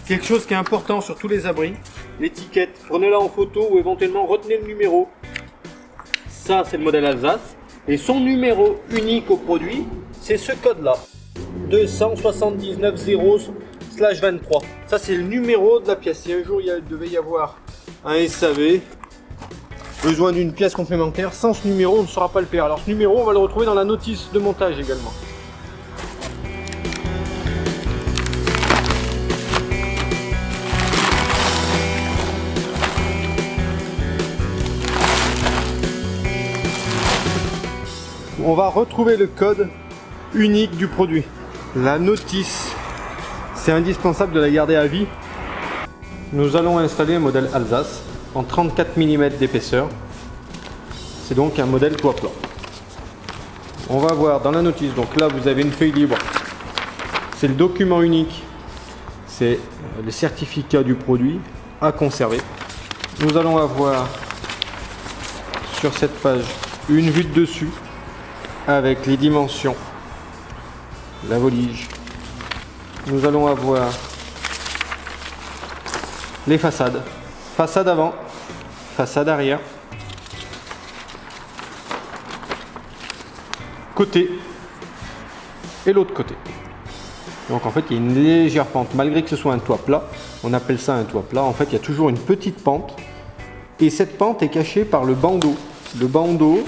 Quelque chose qui est important sur tous les abris, l'étiquette. Prenez-la en photo ou éventuellement retenez le numéro. Ça, c'est le modèle Alsace. Et son numéro unique au produit, c'est ce code-là. 279-0/23. Ça, c'est le numéro de la pièce. Si un jour il devait y avoir un SAV, besoin d'une pièce complémentaire, sans ce numéro, on ne saura pas le faire. Alors ce numéro, on va le retrouver dans la notice de montage également. On va retrouver le code unique du produit. La notice, c'est indispensable de la garder à vie. Nous allons installer un modèle Alsace en 34 mm d'épaisseur. C'est donc un modèle toit plat. On va voir dans la notice, donc là vous avez une feuille libre. C'est le document unique. C'est le certificat du produit à conserver. Nous allons avoir sur cette page une vue de dessus avec les dimensions, la volige. Nous allons avoir les façades, façade avant, façade arrière, côté et l'autre côté. Donc en fait il y a une légère pente, malgré que ce soit un toit plat, on appelle ça un toit plat, en fait il y a toujours une petite pente et cette pente est cachée par le bandeau. Le bandeau,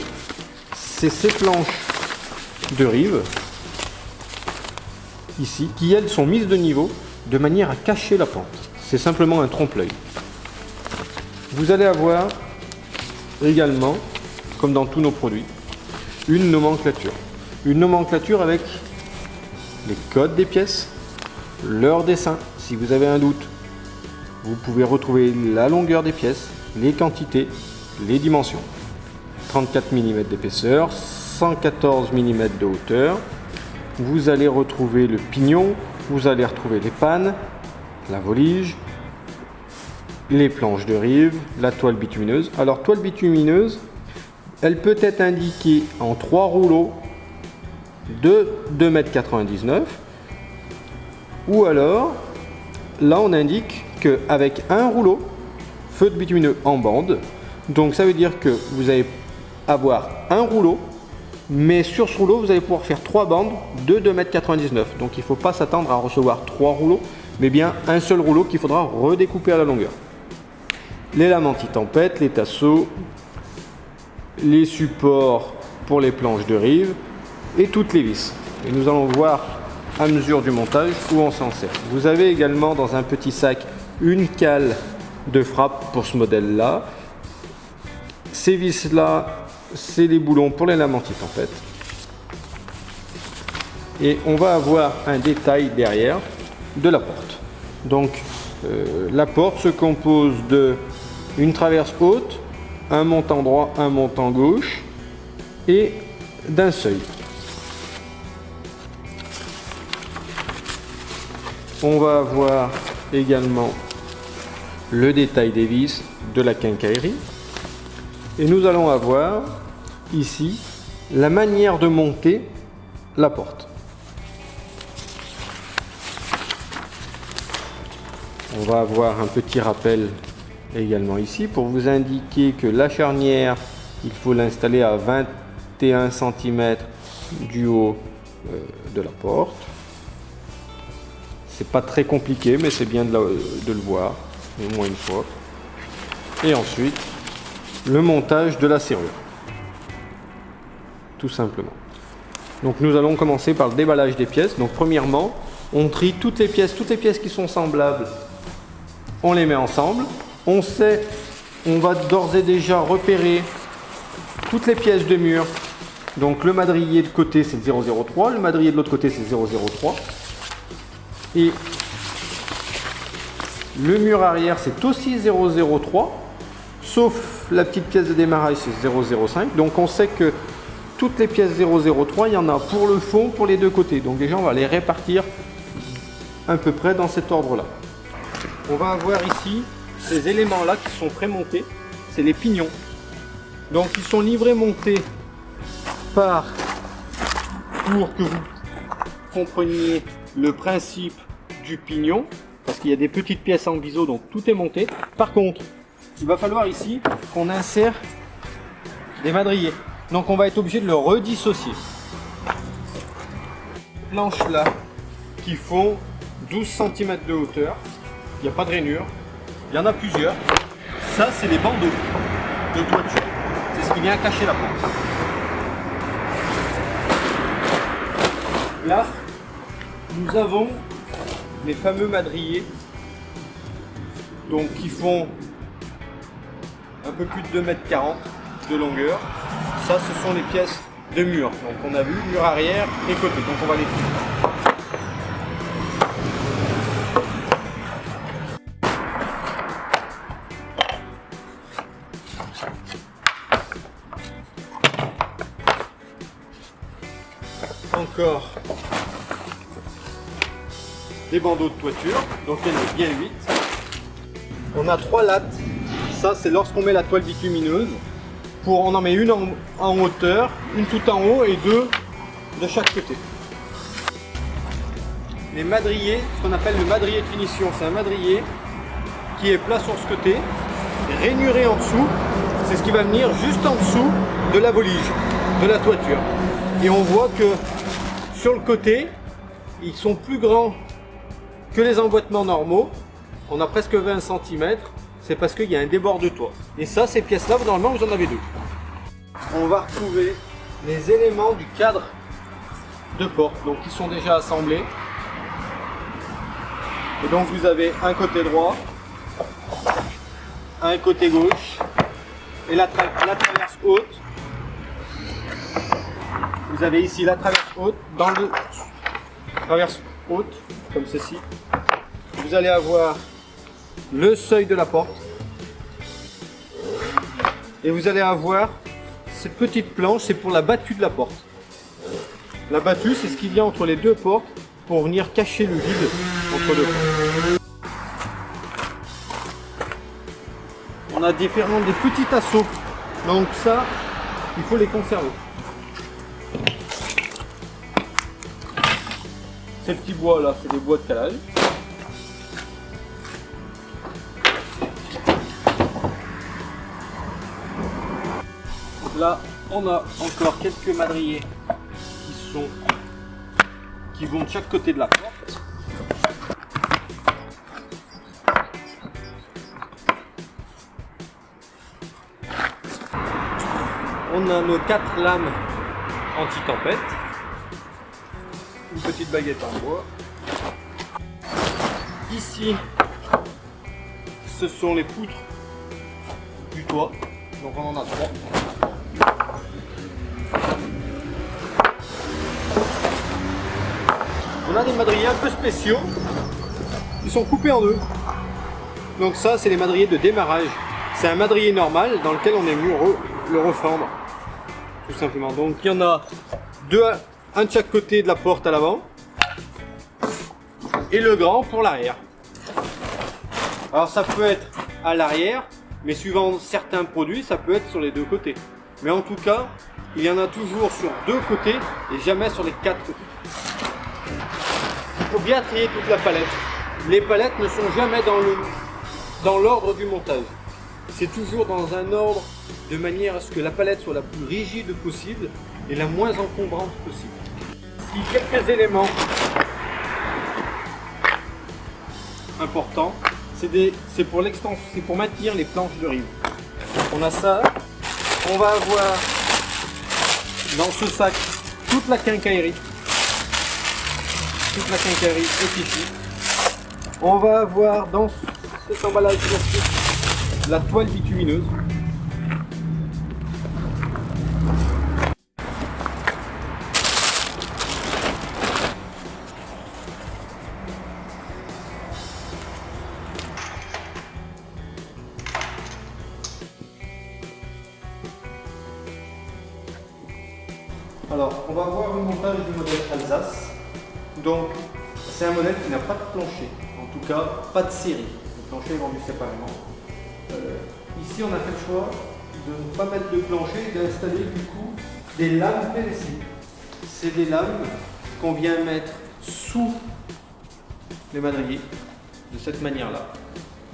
c'est ces planches de rive ici qui elles sont mises de niveau de manière à cacher la pente. C'est simplement un trompe-l'œil. Vous allez avoir également, comme dans tous nos produits, une nomenclature. Une nomenclature avec les codes des pièces, leur dessin. Si vous avez un doute, vous pouvez retrouver la longueur des pièces, les quantités, les dimensions. 34 mm d'épaisseur, 114 mm de hauteur. Vous allez retrouver le pignon, vous allez retrouver les pannes, la volige, les planches de rive, la toile bitumineuse. Alors toile bitumineuse, elle peut être indiquée en 3 rouleaux de 2,99 m. Ou alors, là on indique qu'avec un rouleau, feutre bitumineux en bande, donc ça veut dire que vous allez avoir un rouleau, mais sur ce rouleau vous allez pouvoir faire 3 bandes de 2,99 m. Donc il ne faut pas s'attendre à recevoir 3 rouleaux, mais bien un seul rouleau qu'il faudra redécouper à la longueur. Les lames anti-tempête, les tasseaux, les supports pour les planches de rive et toutes les vis. Et nous allons voir à mesure du montage où on s'en sert. Vous avez également dans un petit sac une cale de frappe pour ce modèle là. Ces vis là, c'est les boulons pour les lames anti-tempête. Et on va avoir un détail derrière de la porte. Donc la porte se compose de une traverse haute, un montant droit, un montant gauche et d'un seuil. On va avoir également le détail des vis, de la quincaillerie. Et nous allons avoir ici la manière de monter la porte. On va avoir un petit rappel également ici pour vous indiquer que la charnière, il faut l'installer à 21 cm du haut de la porte. C'est pas très compliqué, mais c'est bien de le voir au moins une fois. Et ensuite, le montage de la serrure, tout simplement. Donc nous allons commencer par le déballage des pièces. Donc premièrement, on trie toutes les pièces qui sont semblables, on les met ensemble. On va d'ores et déjà repérer toutes les pièces de mur. Donc le madrier de côté c'est 003, le madrier de l'autre côté c'est 003. Et le mur arrière c'est aussi 003, sauf la petite pièce de démarrage c'est 005. Donc on sait que toutes les pièces 003, il y en a pour le fond, pour les deux côtés. Donc déjà on va les répartir à peu près dans cet ordre-là. On va avoir ici ces éléments-là qui sont prémontés, c'est les pignons. Donc ils sont livrés montés pour que vous compreniez le principe du pignon. parce qu'il y a des petites pièces en biseau, donc tout est monté. Par contre, il va falloir ici qu'on insère des madriers. Donc on va être obligé de le redissocier. Planches là qui font 12 cm de hauteur. Il n'y a pas de rainure. Il y en a plusieurs. Ça, c'est les bandeaux de toiture. C'est ce qui vient cacher la pente. Là, nous avons les fameux madriers, donc qui font un peu plus de 2,40 m de longueur. Ça, ce sont les pièces de mur. Donc on a vu mur arrière et côté. Donc on va les couper. Encore des bandeaux de toiture, donc il y en a bien 8. On a 3 lattes, ça c'est lorsqu'on met la toile bitumineuse. On en met une en hauteur, une tout en haut et 2 de chaque côté. Les madriers, ce qu'on appelle le madrier de finition, c'est un madrier qui est plat sur ce côté, rainuré en dessous, c'est ce qui va venir juste en dessous de la volige, de la toiture. Et on voit que sur le côté, ils sont plus grands que les emboîtements normaux. On a presque 20 cm, c'est parce qu'il y a un débord de toit. Et ça, ces pièces-là, normalement, vous en avez 2. On va retrouver les éléments du cadre de porte, donc ils sont déjà assemblés. Et donc vous avez un côté droit, un côté gauche, et la traverse haute. Vous avez ici la traverse haute, traverse haute, comme ceci. Vous allez avoir le seuil de la porte. Et vous allez avoir cette petite planche, c'est pour la battue de la porte. La battue, c'est ce qui vient entre les deux portes pour venir cacher le vide entre deux portes. On a des petits tasseaux. Donc ça, il faut les conserver. Ces petits bois là, c'est des bois de calage. Là, on a encore quelques madriers qui vont de chaque côté de la porte. On a nos 4 lames anti-tempête. Une petite baguette en bois. Ici, ce sont les poutres du toit. Donc on en a 3. On a des madriers un peu spéciaux. Ils sont coupés en 2. Donc ça, c'est les madriers de démarrage. C'est un madrier normal dans lequel on est venu le refendre. Tout simplement. Donc il y en a 2, un de chaque côté de la porte à l'avant. Et le grand pour l'arrière. Alors ça peut être à l'arrière, mais suivant certains produits, ça peut être sur les 2 côtés. Mais en tout cas, il y en a toujours sur 2 côtés et jamais sur les 4 côtés. Il faut bien trier toute la palette. Les palettes ne sont jamais dans l'ordre du montage. C'est toujours dans un ordre de manière à ce que la palette soit la plus rigide possible et la moins encombrante possible. Ici, quelques éléments importants. C'est pour l'extension, c'est pour maintenir les planches de rive. On a ça. On va avoir dans ce sac toute la quincaillerie. Toute la quincaillerie est ici. On va avoir dans cet emballage plastique la toile bitumineuse. Alors, on va voir le montage du modèle Alsace. Donc, c'est un modèle qui n'a pas de plancher, en tout cas pas de série. Le plancher est vendu séparément. Ici, on a fait le choix de ne pas mettre de plancher et d'installer du coup des lames PVC. C'est des lames qu'on vient mettre sous les madriers de cette manière-là,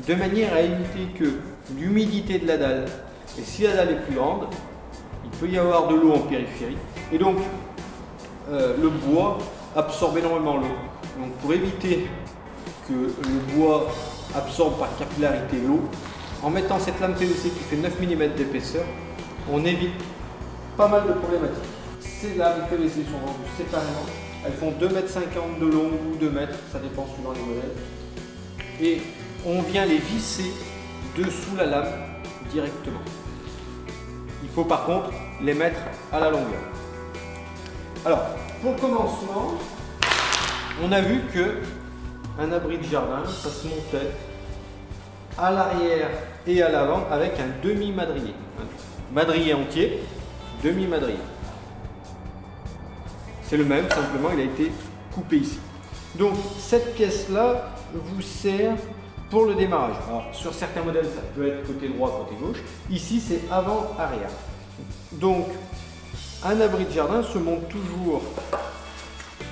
de manière à éviter que l'humidité de la dalle, et si la dalle est plus grande, il peut y avoir de l'eau en périphérie, et donc le bois absorbe énormément l'eau. Donc pour éviter que le bois absorbe par capillarité l'eau, en mettant cette lame PVC qui fait 9 mm d'épaisseur, on évite pas mal de problématiques. Ces lames PVC sont vendues séparément. Elles font 2,50 m de long ou 2 mètres, ça dépend suivant les modèles. Et on vient les visser dessous la lame directement. Il faut par contre les mettre à la longueur. Alors, pour le commencement, on a vu que un abri de jardin, ça se montait à l'arrière et à l'avant avec un demi-madrier. Madrier entier, demi-madrier. C'est le même, simplement il a été coupé ici. Donc cette pièce-là vous sert pour le démarrage. Alors, sur certains modèles, ça peut être côté droit, côté gauche. Ici, c'est avant-arrière. Donc, un abri de jardin se monte toujours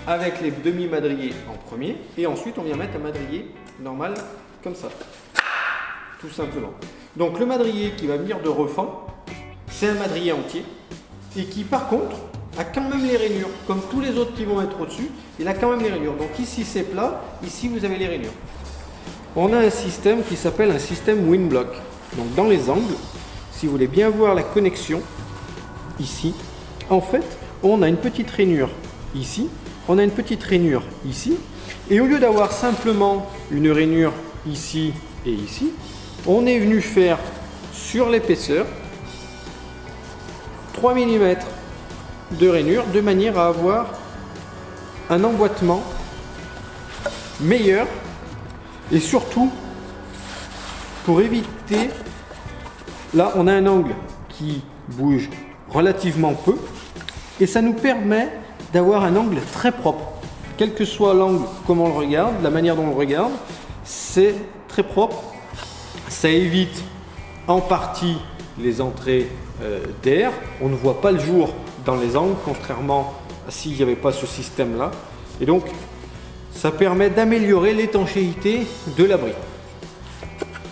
avec les demi-madriers en premier. Et ensuite, on vient mettre un madrier normal, comme ça. Tout simplement. Donc, le madrier qui va venir de refend, c'est un madrier entier. Et qui, par contre, a quand même les rainures. Comme tous les autres qui vont être au-dessus, il a quand même les rainures. Donc, ici, c'est plat. Ici, vous avez les rainures. On a un système qui s'appelle un système Winblock. Donc dans les angles, si vous voulez bien voir la connexion, ici, en fait, on a une petite rainure ici, on a une petite rainure ici, et au lieu d'avoir simplement une rainure ici et ici, on est venu faire sur l'épaisseur 3 mm de rainure, de manière à avoir un emboîtement meilleur. Et surtout, pour éviter, là on a un angle qui bouge relativement peu et ça nous permet d'avoir un angle très propre. Quel que soit l'angle, comment on le regarde, la manière dont on le regarde, c'est très propre. Ça évite en partie les entrées d'air. On ne voit pas le jour dans les angles, contrairement à s'il n'y avait pas ce système-là. Et donc, ça permet d'améliorer l'étanchéité de l'abri.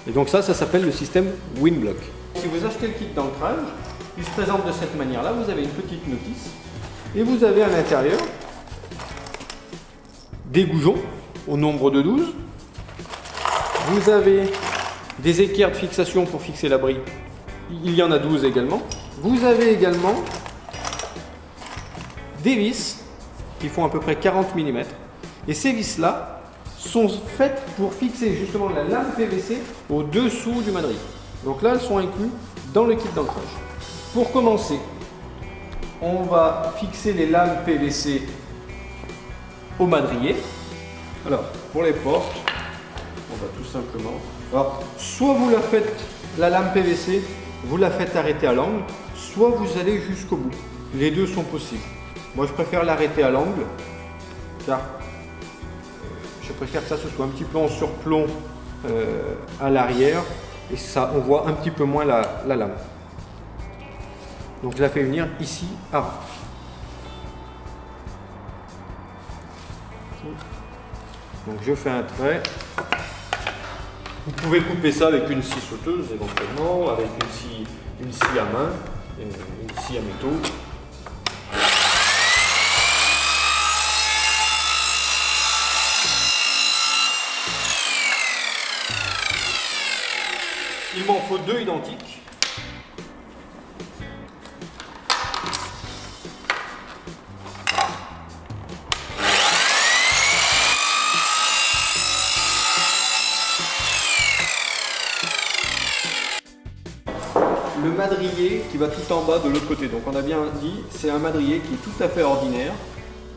Et donc ça s'appelle le système Winblock. Si vous achetez le kit d'ancrage, il se présente de cette manière-là. Vous avez une petite notice et vous avez à l'intérieur des goujons au nombre de 12. Vous avez des équerres de fixation pour fixer l'abri. Il y en a 12 également. Vous avez également des vis qui font à peu près 40 mm. Et ces vis-là sont faites pour fixer justement la lame PVC au-dessous du madrier. Donc là, elles sont incluses dans le kit d'ancrage. Pour commencer, on va fixer les lames PVC au madrier. Alors, pour les portes, on va tout simplement... Alors, soit vous la faites, la lame PVC, vous la faites arrêter à l'angle, soit vous allez jusqu'au bout. Les deux sont possibles. Moi, je préfère l'arrêter à l'angle, car je préfère que ça se soit un petit peu en surplomb à l'arrière et ça, on voit un petit peu moins la lame. Donc je la fais venir ici avant. Donc je fais un trait. Vous pouvez couper ça avec une scie sauteuse éventuellement, avec une scie à main, une scie à métaux. Il m'en faut deux identiques. Le madrier qui va tout en bas de l'autre côté. Donc on a bien dit, c'est un madrier qui est tout à fait ordinaire,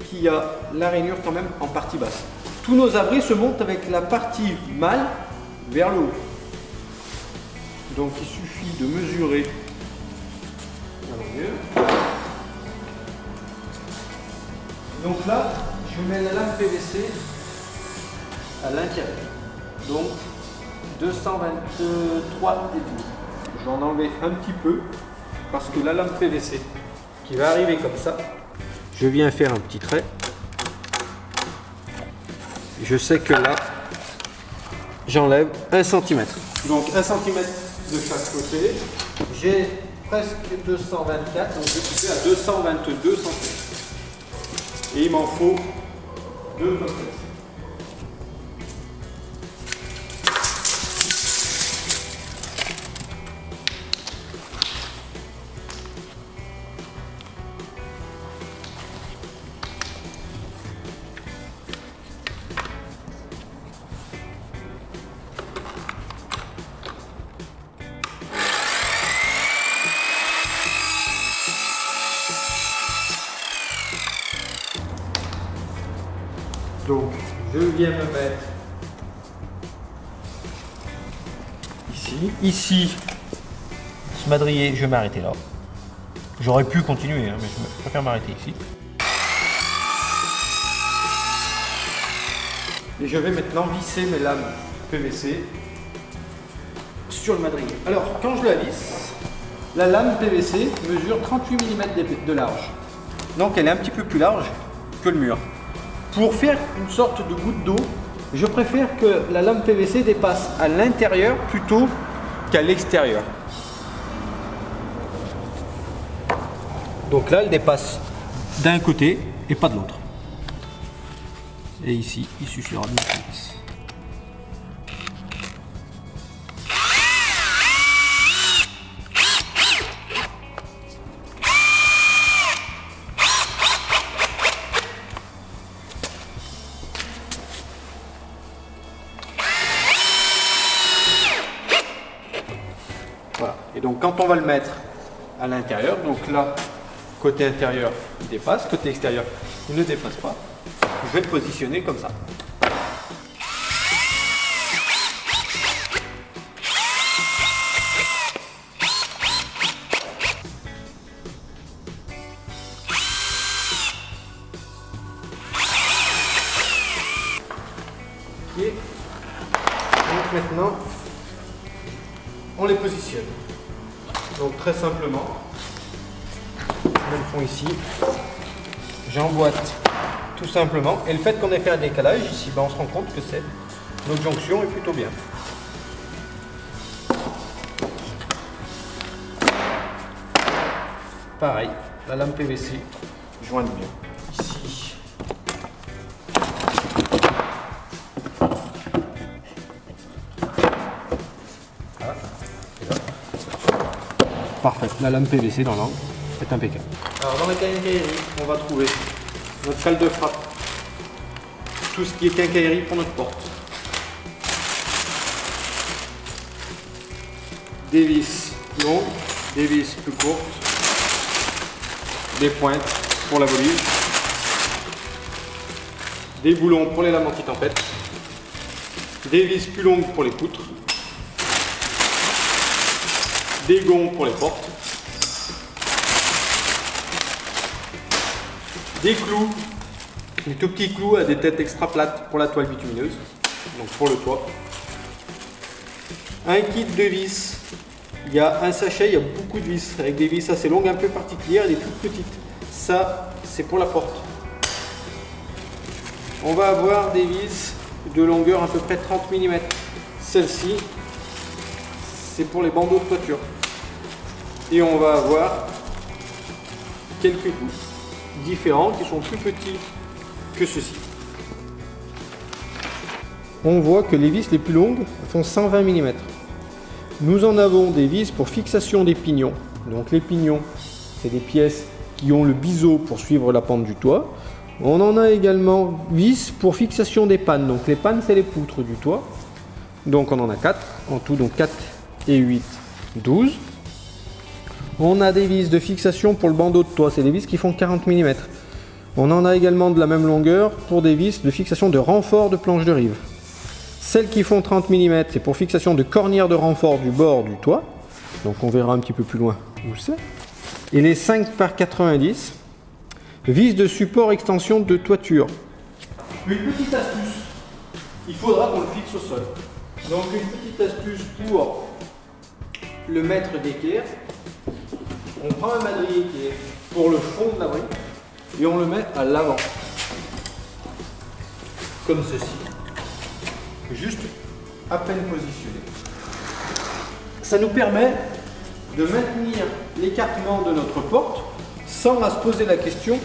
qui a la rainure quand même en partie basse. Tous nos abris se montent avec la partie mâle vers le haut. Donc il suffit de mesurer la longueur. Donc là, je mets la lame PVC à l'intérieur. Donc 223 débits. Je vais en enlever un petit peu parce que la lame PVC qui va arriver comme ça, je viens faire un petit trait. Je sais que là, j'enlève 1 cm. Donc 1 cm de chaque côté. J'ai presque 224, donc je suis à 222 cm. Et il m'en faut 2 comme ça. Donc, je viens me mettre ici. Ici, ce madrier, je vais m'arrêter là. J'aurais pu continuer, hein, mais je préfère m'arrêter ici. Et je vais maintenant visser mes lames PVC sur le madrier. Alors, quand je la visse, la lame PVC mesure 38 mm de large. Donc, elle est un petit peu plus large que le mur. Pour faire une sorte de goutte d'eau, je préfère que la lame PVC dépasse à l'intérieur plutôt qu'à l'extérieur. Donc là, elle dépasse d'un côté et pas de l'autre. Et ici, il suffira de mettre une vis. Voilà. Et donc quand on va le mettre à l'intérieur, donc là, côté intérieur, il dépasse, côté extérieur, il ne dépasse pas. Je vais le positionner comme ça. Ok. Donc maintenant, on les positionne. Donc très simplement, je mets le fond ici, j'emboîte tout simplement. Et le fait qu'on ait fait un décalage ici, ben on se rend compte que notre jonction est plutôt bien. Pareil, la lame PVC jointe bien. Ici. Parfait, la lame PVC dans l'angle est impeccable. Alors dans la quincaillerie, on va trouver notre cale de frappe, tout ce qui est quincaillerie pour notre porte, des vis longues, des vis plus courtes, des pointes pour la volure, des boulons pour les lames anti-tempête, des vis plus longues pour les poutres, des gonds pour les portes, des clous, des tout petits clous à des têtes extra plates pour la toile bitumineuse, donc pour le toit. Un kit de vis, il y a un sachet, il y a beaucoup de vis, avec des vis assez longues, un peu particulières et des toutes petites. Ça, c'est pour la porte. On va avoir des vis de longueur à peu près 30 mm. Celle-ci, c'est pour les bandeaux de toiture. Et on va avoir quelques clous différents qui sont plus petits que ceux-ci. On voit que les vis les plus longues font 120 mm. Nous en avons des vis pour fixation des pignons. Donc les pignons, c'est des pièces qui ont le biseau pour suivre la pente du toit. On en a également vis pour fixation des pannes. Donc les pannes, c'est les poutres du toit. Donc on en a 4 en tout, donc 4 et 8, 12. On a des vis de fixation pour le bandeau de toit, c'est des vis qui font 40 mm. On en a également de la même longueur pour des vis de fixation de renfort de planche de rive. Celles qui font 30 mm, c'est pour fixation de cornières de renfort du bord du toit. Donc on verra un petit peu plus loin où c'est. Et les 5 par 90, vis de support extension de toiture. Une petite astuce, il faudra qu'on le fixe au sol. Donc une petite astuce pour le mettre d'équerre. On prend un madrier qui est pour le fond de l'abri et on le met à l'avant, comme ceci. Juste à peine positionné. Ça nous permet de maintenir l'écartement de notre porte sans à se poser la question,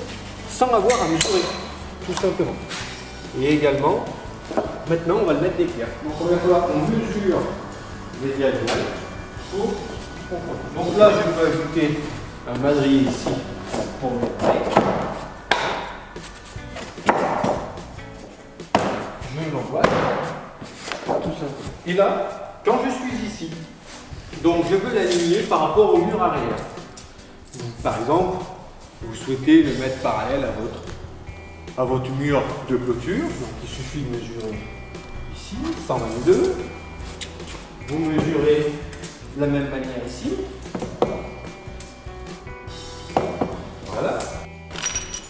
sans avoir à mesurer, tout simplement. Et également, maintenant on va le mettre d'équerre. Donc on va falloir qu'on mesure les diagonales pour comprendre. Donc là je peux ajouter un madrier ici pour mettre. Je l'envoie, tout simplement. Et là, quand je suis ici, donc je veux l'aligner par rapport au mur arrière. Par exemple, vous souhaitez le mettre parallèle à votre mur de clôture. Donc il suffit de mesurer ici, 122. Vous mesurez de la même manière ici. Voilà.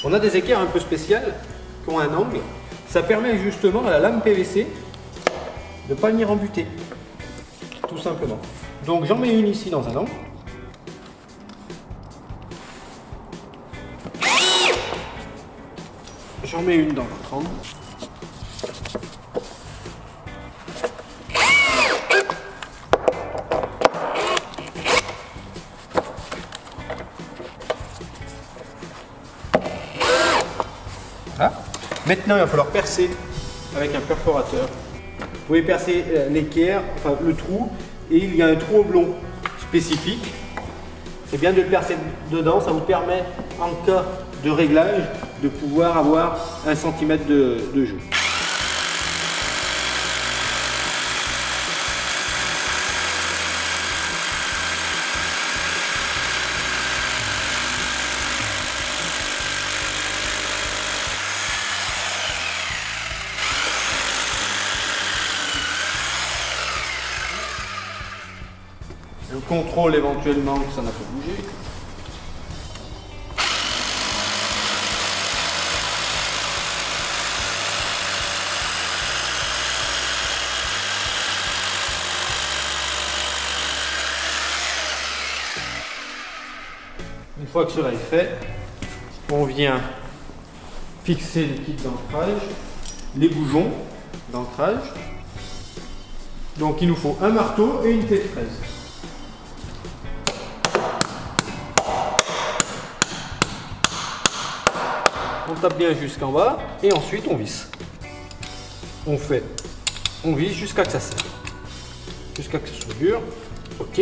On a des équerres un peu spéciales qui ont un angle. Ça permet justement à la lame PVC de ne pas venir embuter. Tout simplement. Donc j'en mets une ici dans un angle. J'en mets une dans l'autre angle. Voilà. Maintenant, il va falloir percer avec un perforateur. Vous pouvez percer l'équerre, enfin le trou, et il y a un trou oblong spécifique. C'est bien de le percer dedans, ça vous permet en cas de réglage de pouvoir avoir 1 cm de jeu. Je contrôle éventuellement que ça n'a pas bougé. Une fois que cela est fait, on vient fixer le kit d'ancrage, les boujons d'ancrage. Donc il nous faut un marteau et une clé de fraise. On tape bien jusqu'en bas et ensuite on visse. On visse jusqu'à que ça serre. Jusqu'à que ce soit dur. Ok.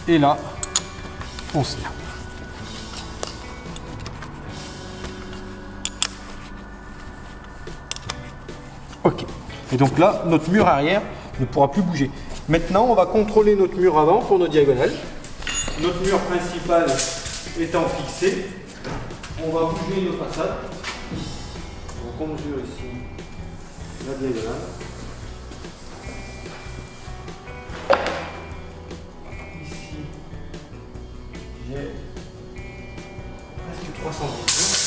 Et là, on serre. Ok. Et donc là, notre mur arrière ne pourra plus bouger. Maintenant, on va contrôler notre mur avant pour nos diagonales. Notre mur principal étant fixé, on va bouger nos façades. Donc on mesure ici la diagonale. Ici, j'ai presque 310.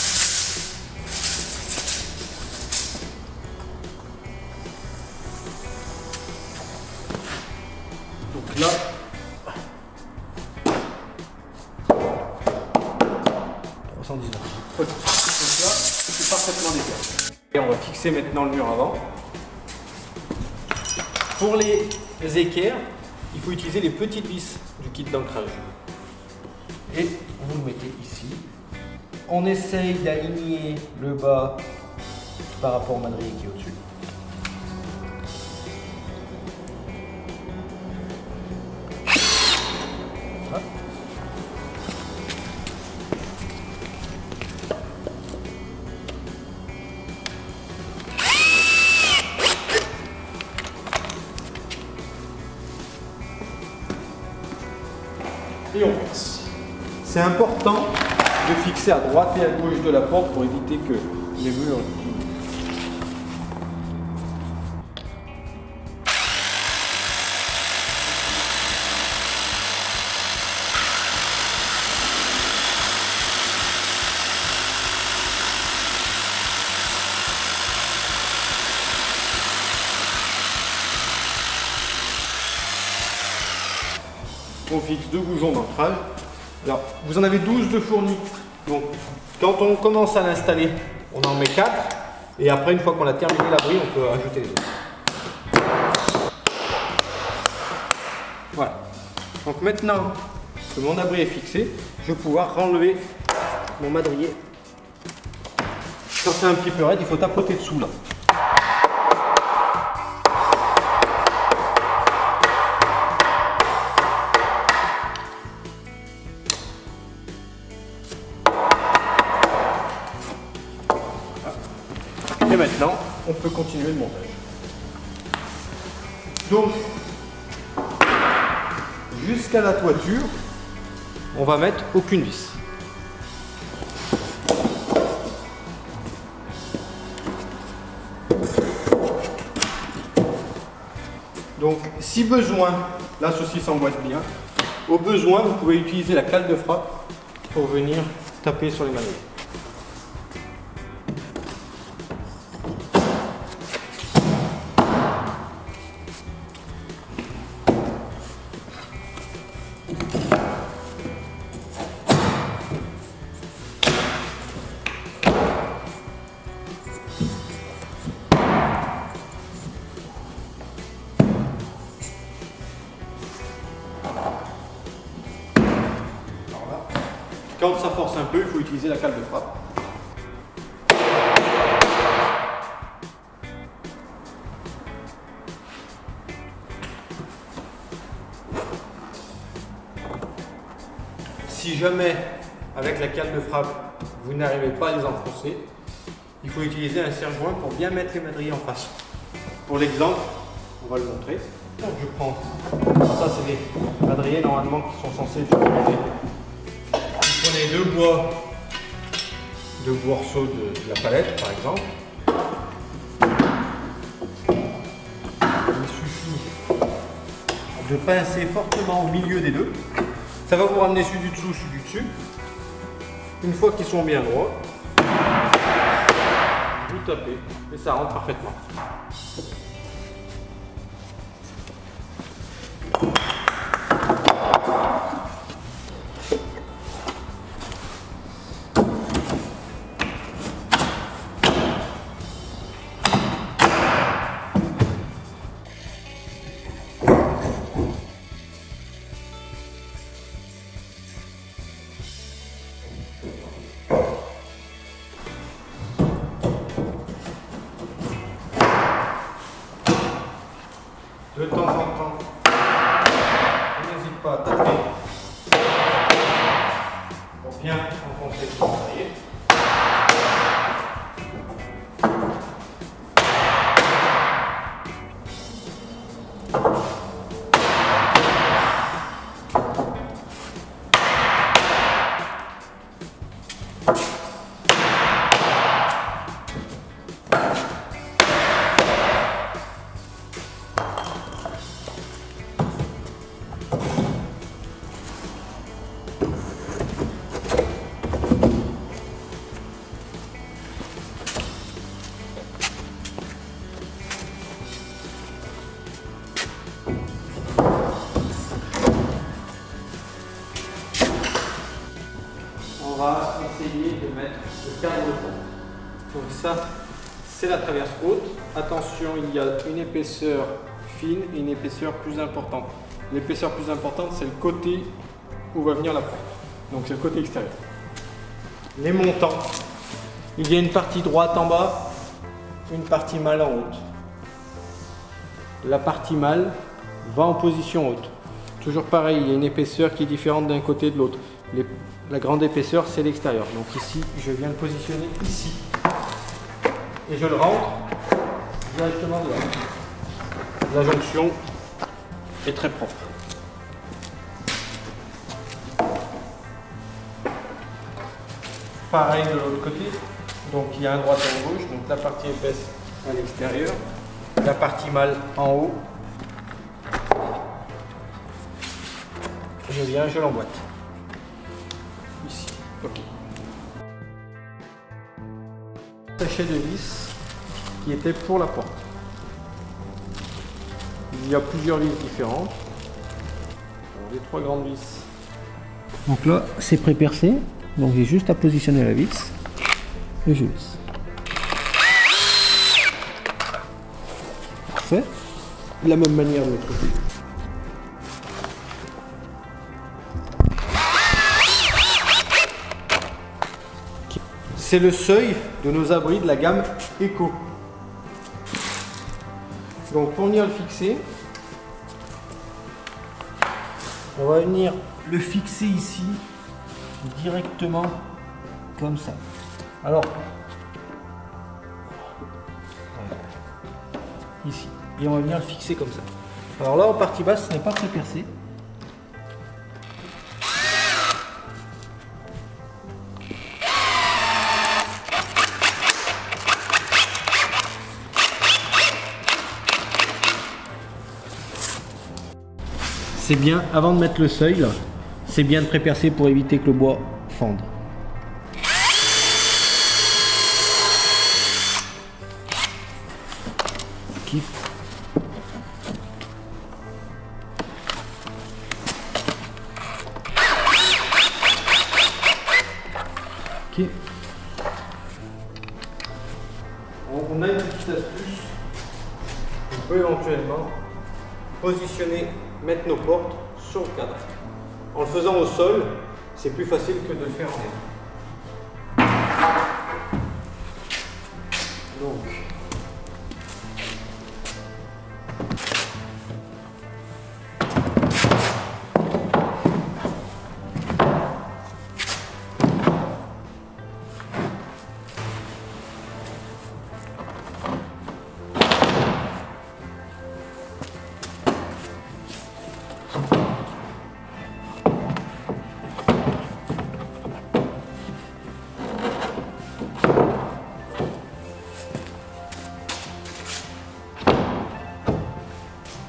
Donc là, ok. Donc là, c'est parfaitement décalé. Et on va fixer maintenant le mur avant. Pour les équerres, il faut utiliser les petites vis du kit d'ancrage. Et vous le mettez ici. On essaye d'aligner le bas par rapport au madrier qui est au-dessus. Voilà. Et on fixe. C'est important de fixer à droite et à gauche de la porte pour éviter que les murs... on fixe 2 boujons d'ancrage. Alors, vous en avez 12 de fournis. Donc, quand on commence à l'installer, on en met 4. Et après, une fois qu'on a terminé l'abri, on peut ajouter les autres. Voilà. Donc maintenant que mon abri est fixé, je vais pouvoir enlever mon madrier. Quand c'est un petit peu raide, il faut tapoter dessous là. Et maintenant, on peut continuer le montage. Donc, jusqu'à la toiture, on va mettre aucune vis. Donc, si besoin, là ceci s'emboîte bien. Au besoin, vous pouvez utiliser la cale de frappe pour venir taper sur les madriers. Quand ça force un peu, il faut utiliser la cale de frappe. Si jamais, avec la cale de frappe, vous n'arrivez pas à les enfoncer, il faut utiliser un serre-joint pour bien mettre les madriers en face. Pour l'exemple, on va le montrer. Donc je prends, alors ça c'est des madriers normalement qui sont censés être utilisés. Vous prenez deux morceaux de la palette par exemple. Il suffit de pincer fortement au milieu des deux. Ça va vous ramener celui du dessous, celui du dessus. Une fois qu'ils sont bien droits, vous tapez et ça rentre parfaitement. De temps en temps, on n'hésite pas à taper pour bien enfoncer le madrier. On va essayer de mettre le cadre de fond. Donc ça, c'est la traverse haute. Attention, il y a une épaisseur fine et une épaisseur plus importante. L'épaisseur plus importante, c'est le côté où va venir la porte. Donc c'est le côté extérieur. Les montants, il y a une partie droite en bas, une partie mâle en haute. La partie mâle va en position haute. Toujours pareil, il y a une épaisseur qui est différente d'un côté et de l'autre. La grande épaisseur, c'est l'extérieur. Donc ici, je viens le positionner ici. Et je le rentre directement dedans. La jonction est très propre. Pareil de l'autre côté. Donc il y a un droite et un gauche. Donc la partie épaisse à l'extérieur. La partie mâle en haut. Je viens, je l'emboîte. Ici. Ok. Sachet de vis qui était pour la porte. Il y a plusieurs vis différentes. Alors, les 3 grandes vis. Donc là, c'est pré-percé. Donc j'ai juste à positionner la vis. Et je visse. Parfait. De la même manière de l'autre côté. C'est le seuil de nos abris de la gamme Eco. Donc pour venir le fixer, on va venir le fixer ici directement comme ça. Alors ici, et on va venir le fixer comme ça. Alors là en partie basse, ce n'est pas très percé. C'est bien, avant de mettre le seuil, là, c'est bien de pré-percer pour éviter que le bois fende. Okay. Okay. On a une petite astuce. On peut éventuellement positionner, mettre nos portes sur le cadre. En le faisant au sol, c'est plus facile que de le faire en l'air. Donc,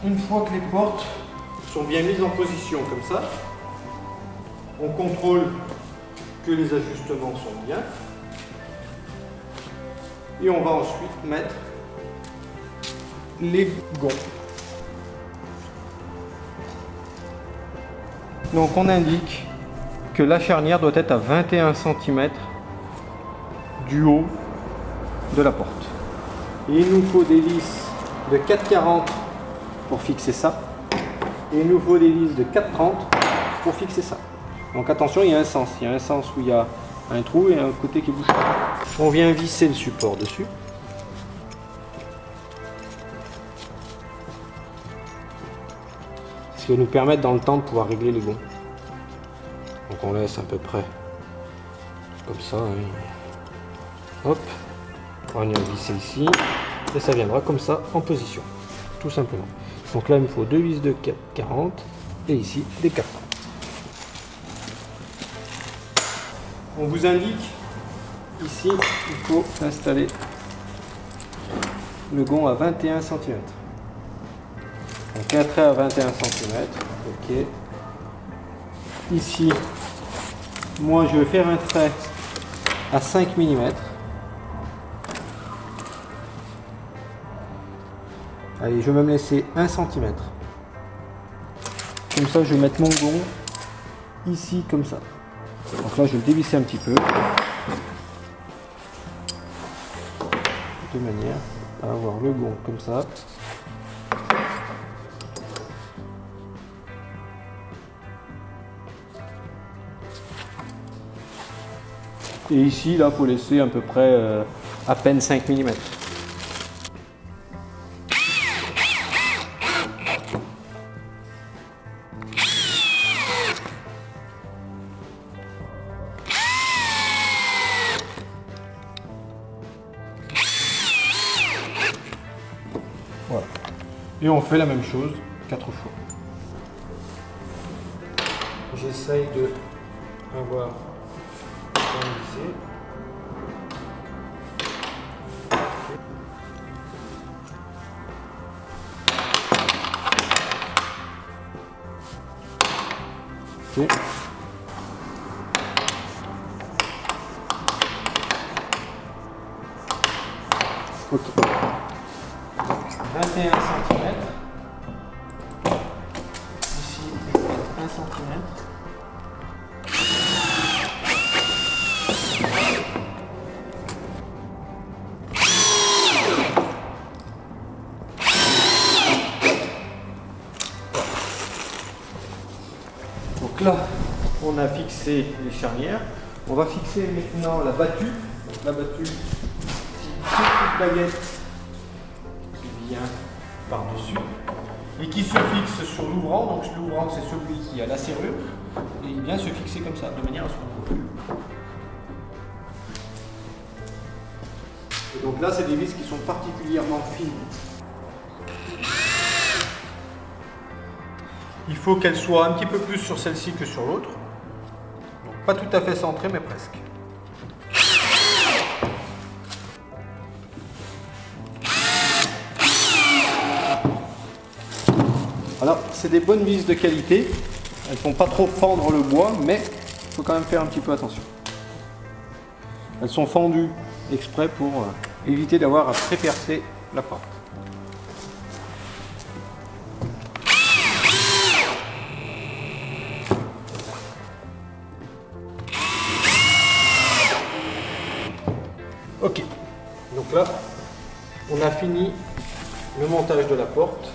une fois que les portes sont bien mises en position comme ça, on contrôle que les ajustements sont bien et on va ensuite mettre les gonds. Donc on indique que la charnière doit être à 21 cm du haut de la porte. Et il nous faut des vis de 4,40 pour fixer ça. Et il nous faut des vis de 4,30 pour fixer ça. Donc attention, il y a un sens. Il y a un sens où il y a un trou et un côté qui bouge pas. On vient visser le support dessus. Ce qui va nous permettre dans le temps de pouvoir régler les gonds. Donc on laisse à peu près comme ça. Hein. Hop. On va venir visser ici. Et ça viendra comme ça en position. Tout simplement. Donc là il me faut deux vis de 4,40 et ici des 4,30. On vous indique ici il faut installer le gond à 21 cm. Donc un trait à 21 cm. Ok. Ici, moi je vais faire un trait à 5 mm. Allez, je vais me laisser 1 cm. Comme ça, je vais mettre mon gond ici, comme ça. Donc là, je vais le dévisser un petit peu. De manière à avoir le gond comme ça. Et ici, là, il faut laisser à peu près à peine 5 mm. Voilà. Et on fait la même chose 4 fois. J'essaye de avoir bien vissé. Ok. Ok. 21 cm. Ici, 1 cm. Donc là, on a fixé les charnières. On va fixer maintenant la battue. Donc la battue, c'est une petite baguette qui vient par-dessus et qui se fixe sur l'ouvrant. Donc l'ouvrant, c'est celui qui a la serrure et il vient se fixer comme ça, de manière à ce qu'on coupe. Et donc là, c'est des vis qui sont particulièrement fines. Il faut qu'elle soit un petit peu plus sur celle-ci que sur l'autre. Donc pas tout à fait centrée, mais presque. Alors, c'est des bonnes vis de qualité. Elles ne font pas trop fendre le bois, mais il faut quand même faire un petit peu attention. Elles sont fendues exprès pour éviter d'avoir à prépercer la porte. Ok, donc là, on a fini le montage de la porte.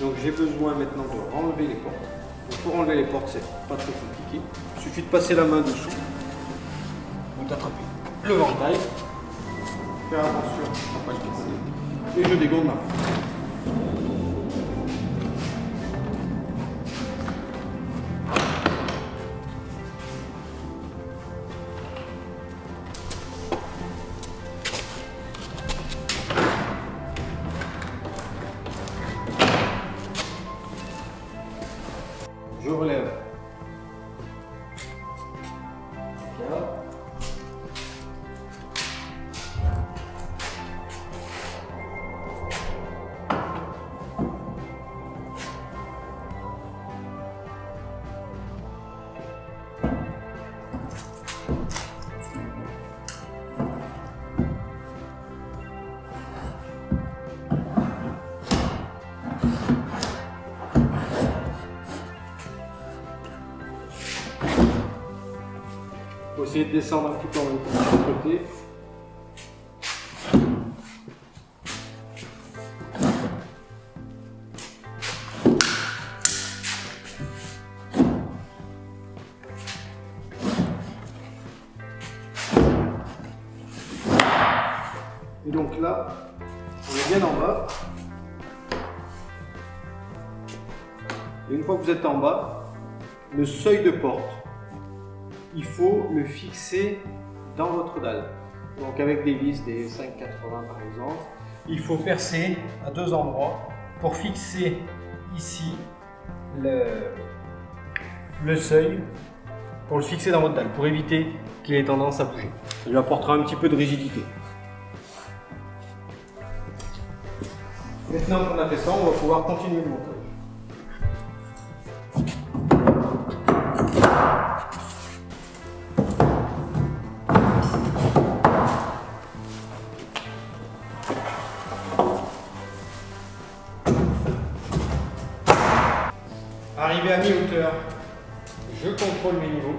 Donc j'ai besoin maintenant de renlever les portes. Donc pour enlever les portes, c'est pas très compliqué. Il suffit de passer la main dessous, ou d'attraper le ventail, faire attention à ne pas le casser, et je dégonde ma porte. Je relève. Là. Il faut essayer de descendre un petit peu en même temps de l'autre côté. Et donc là, on est bien en bas. Et une fois que vous êtes en bas, le seuil de porte, il faut le fixer dans votre dalle. Donc avec des vis, des 5,80 par exemple, il faut percer à deux endroits pour fixer ici le seuil, pour le fixer dans votre dalle, pour éviter qu'il ait tendance à bouger. Ça lui apportera un petit peu de rigidité. Maintenant qu'on a fait ça, on va pouvoir continuer le montage. Arrivé à mi-hauteur, je contrôle mes niveaux.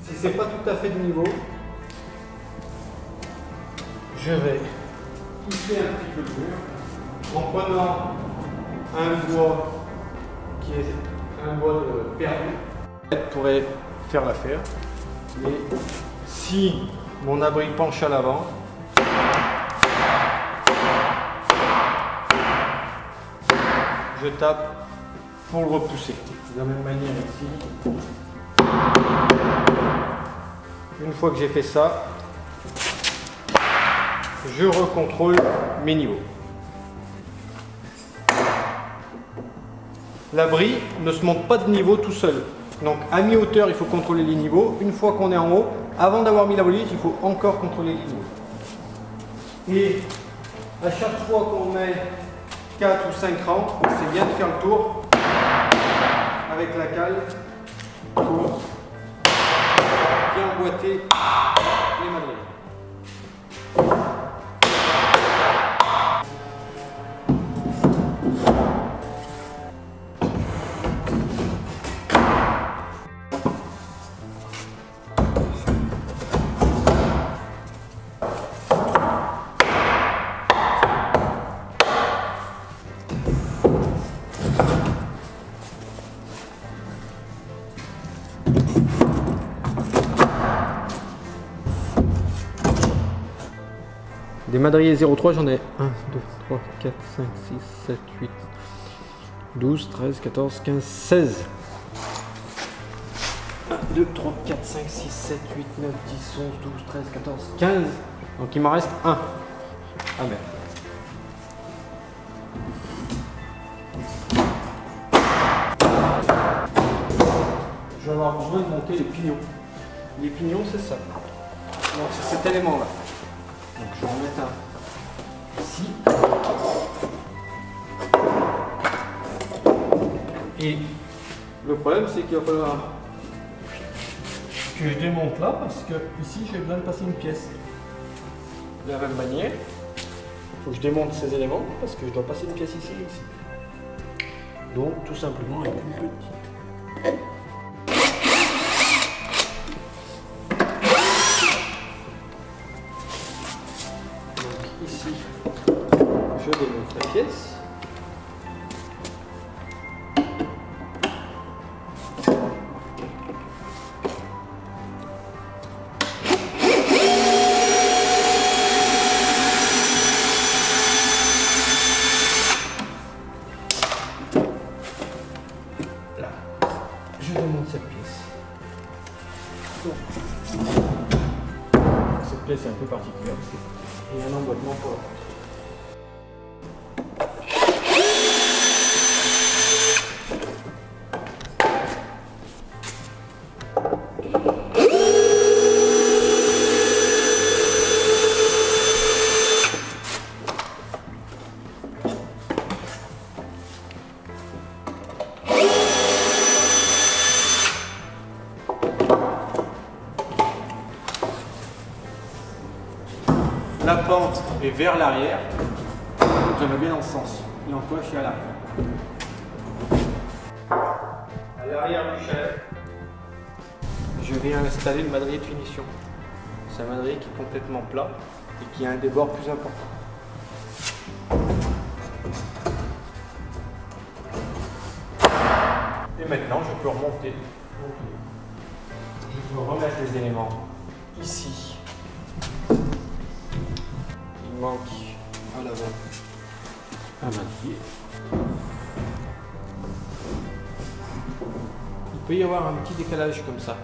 Si c'est pas tout à fait de niveau, je vais pousser un petit peu le mur en prenant un bois qui est un bois de perdu. Je pourrais faire l'affaire, mais si mon abri penche à l'avant, je tape pour le repousser. De la même manière ici. Une fois que j'ai fait ça, je recontrôle mes niveaux. L'abri ne se monte pas de niveau tout seul. Donc à mi-hauteur, il faut contrôler les niveaux. Une fois qu'on est en haut, avant d'avoir mis la bolide, il faut encore contrôler les niveaux. Et à chaque fois qu'on met 4 ou 5 rangs, c'est bien de faire le tour avec la cale pour bien emboîter les madriers. Des madriers 0,3, j'en ai 1, 2, 3, 4, 5, 6, 7, 8, 12, 13, 14, 15, 16. 1, 2, 3, 4, 5, 6, 7, 8, 9, 10, 11, 12, 13, 14, 15. Donc il m'en reste 1. Ah merde. Je vais avoir besoin de monter les pignons. Les pignons, c'est ça. Donc c'est cet élément-là. Donc je vais en mettre un ici. Et le problème, c'est qu'il va falloir que je démonte là parce que ici j'ai besoin de passer une pièce. De la même manière, il faut que je démonte ces éléments parce que je dois passer une pièce ici et ici. Donc tout simplement avec une petite. Donc ici, je démonte la pièce. Je démonte cette pièce. Donc, cette pièce est un peu particulière parce qu'il y a un emboîtement pour la porte. La pente est vers l'arrière, j'en ai bien dans ce sens. Et en quoi je suis à l'arrière. À l'arrière du chalet, je vais installer le madrier de finition. C'est un madrier qui est complètement plat et qui a un débord plus important. Et maintenant, je peux remonter. Je peux remettre les éléments ici. Il manque à l'avant un madrier. Il peut y avoir un petit décalage comme ça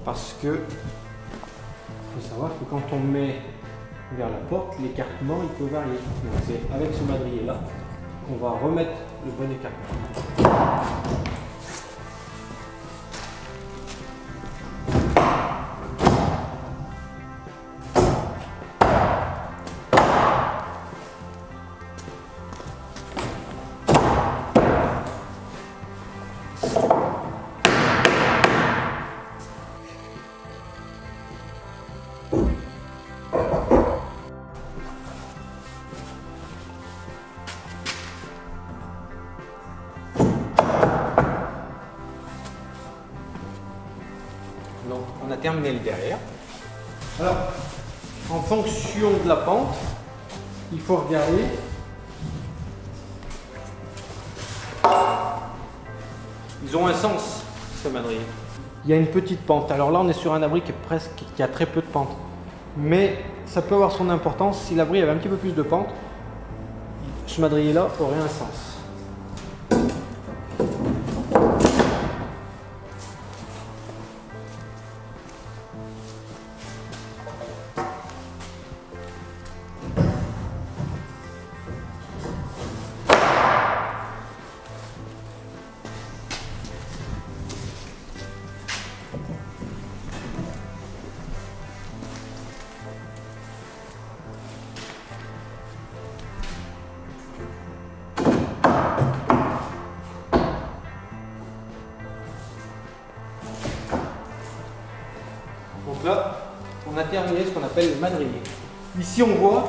parce que il faut savoir que quand on met vers la porte, l'écartement il peut varier. Donc c'est avec ce madrier là qu'on va remettre le bon écartement. Donc on a terminé le derrière. Alors, en fonction de la pente, il faut regarder ils ont un sens, ces madriers. Il y a une petite pente. Alors là, on est sur un abri qui a très peu de pente. Mais ça peut avoir son importance. Si l'abri avait un petit peu plus de pente, ce madrier-là aurait un sens. Donc là, on a terminé ce qu'on appelle le madrier. Ici, on voit,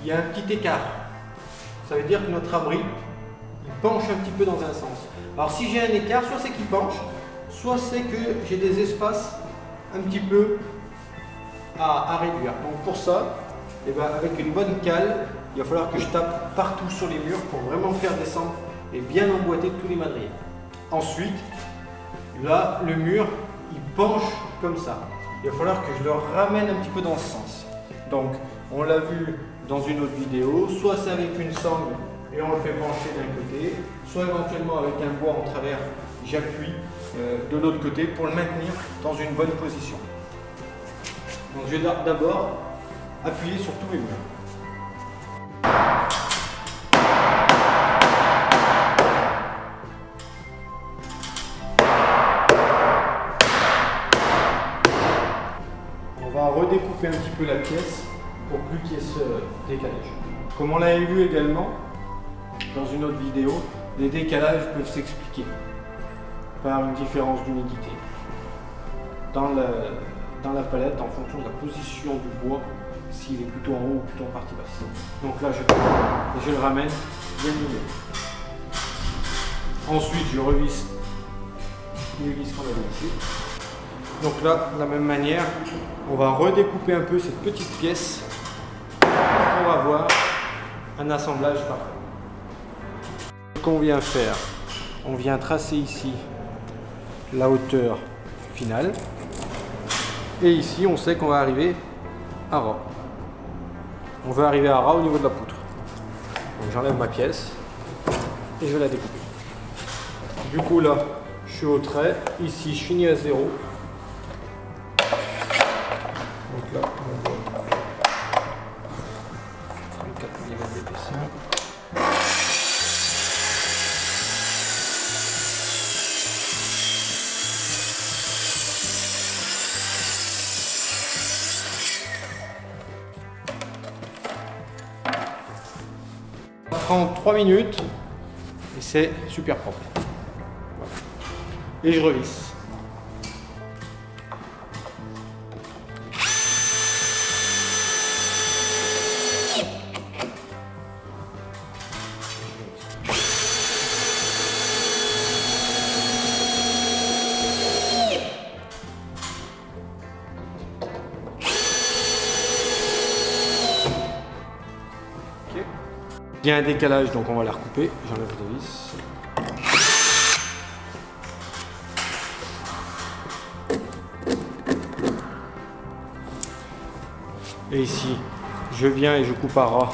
il y a un petit écart. Ça veut dire que notre abri, il penche un petit peu dans un sens. Alors si j'ai un écart, soit c'est qu'il penche, soit c'est que j'ai des espaces un petit peu à réduire. Donc pour ça, eh ben, avec une bonne cale, il va falloir que je tape partout sur les murs pour vraiment faire descendre et bien emboîter tous les madriers. Ensuite, là, le mur, il penche comme ça. Il va falloir que je le ramène un petit peu dans ce sens. Donc, On l'a vu dans une autre vidéo, soit c'est avec une sangle et on le fait pencher d'un côté, soit éventuellement avec un bois en travers, j'appuie de l'autre côté pour le maintenir dans une bonne position. Donc je vais d'abord appuyer sur tous mes murs. On va redécouper un petit peu la pièce pour plus qu'il y ait ce décalage. Comme on l'avait vu également dans une autre vidéo, les décalages peuvent s'expliquer par une différence d'humidité dans la palette en fonction de la position du bois, s'il est plutôt en haut ou plutôt en partie basse. Donc là je le ramène bien mieux. Ensuite je revisse les vis qu'on avait ici. Donc là, de la même manière, on va redécouper un peu cette petite pièce pour avoir un assemblage parfait. Ce qu'on vient faire, on vient tracer ici la hauteur finale. Et ici, on sait qu'on va arriver à ras. On veut arriver à ras au niveau de la poutre. Donc j'enlève ma pièce et je vais la découper. Du coup là, je suis au trait. Ici, je finis à 0. Donc là, on voit 4 mm d'épaisseur. Ça prend 3 minutes et c'est super propre. Voilà. Et je revisse. Il y a un décalage, donc on va la recouper. J'enlève les vis. Et ici, je viens et je coupe à ras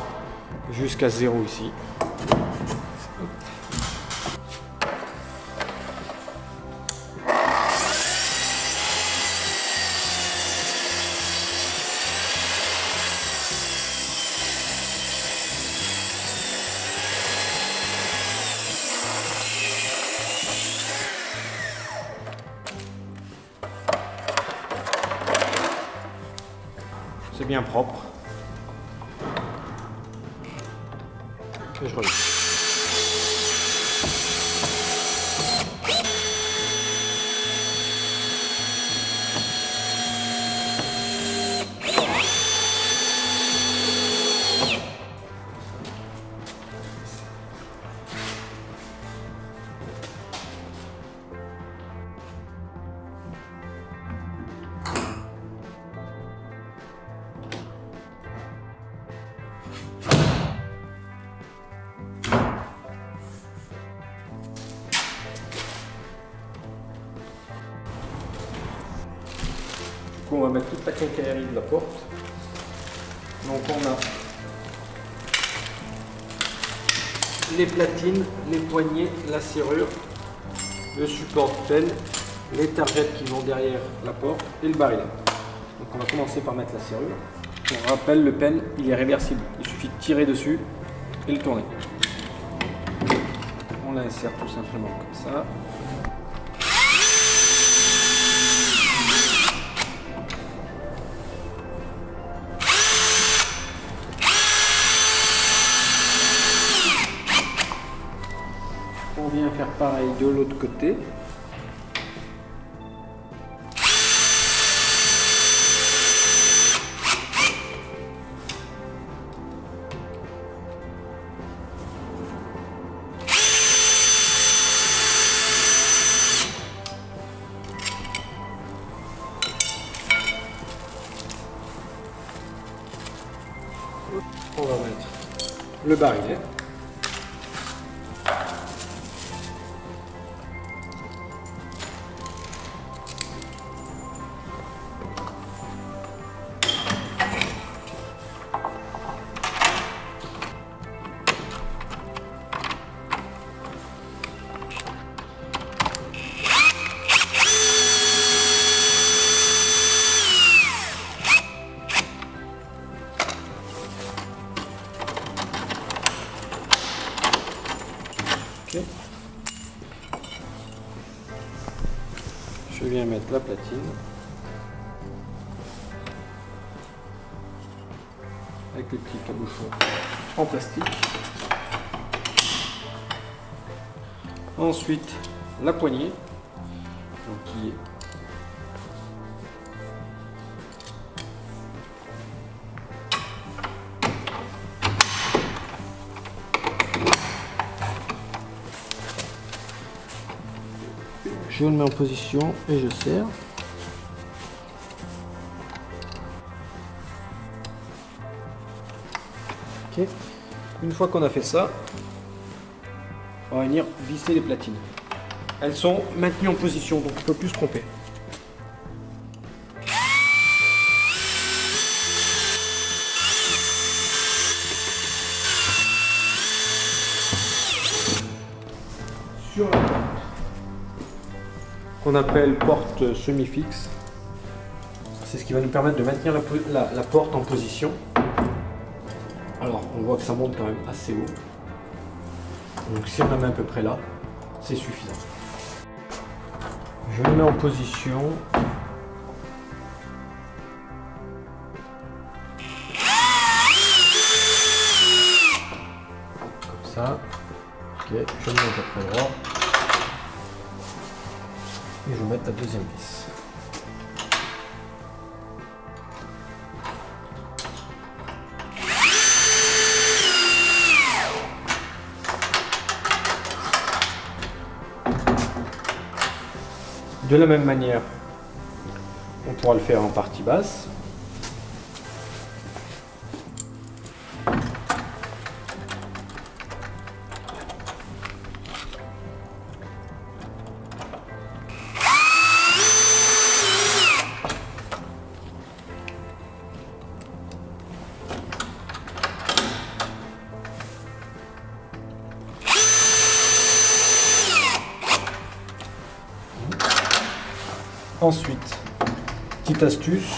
jusqu'à 0 ici. C'est bien propre. Et je reviens. On va mettre toute la quincaillerie de la porte. Donc on a les platines, les poignées, la serrure, le support de pelle, les targettes qui vont derrière la porte et le barillet. Donc on va commencer par mettre la serrure. Pour rappel, le pen il est réversible. Il suffit de tirer dessus et le tourner. On l'insère tout simplement comme ça. On vient faire pareil de l'autre côté. On va mettre le barillet. Ok. Je viens mettre la platine avec les petits cabochons en plastique. Ensuite, la poignée, donc qui est je le mets en position et je serre. Ok. Une fois qu'on a fait ça, on va venir visser les platines. Elles sont maintenues en position, donc on ne peut plus se tromper. Sur la porte, qu'on appelle porte semi-fixe, c'est ce qui va nous permettre de maintenir la porte en position. Alors, on voit que ça monte quand même assez haut. Donc si on la met à peu près là, c'est suffisant. Je le mets en position. Comme ça. Ok, je le mets à peu près droit. Et je vais mettre la deuxième vis. De la même manière, on pourra le faire en partie basse. Ensuite, petite astuce,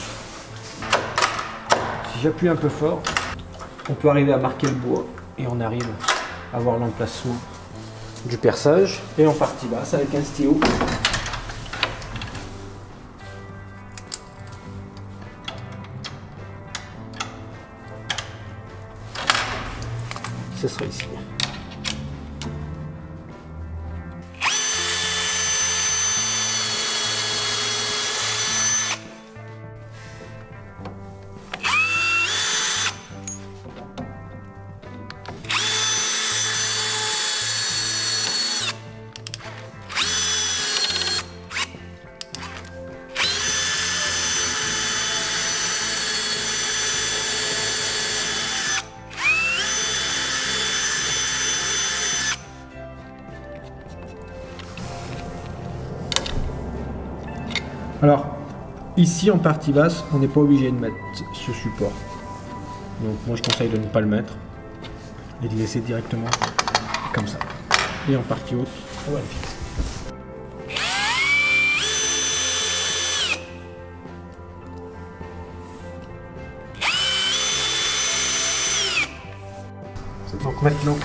si j'appuie un peu fort, on peut arriver à marquer le bois et on arrive à voir l'emplacement du perçage. Et en partie basse avec un stylo. Ce sera ici. Alors, ici en partie basse, on n'est pas obligé de mettre ce support. Donc moi je conseille de ne pas le mettre et de laisser directement comme ça. Et en partie haute, on va le fixer. Donc maintenant,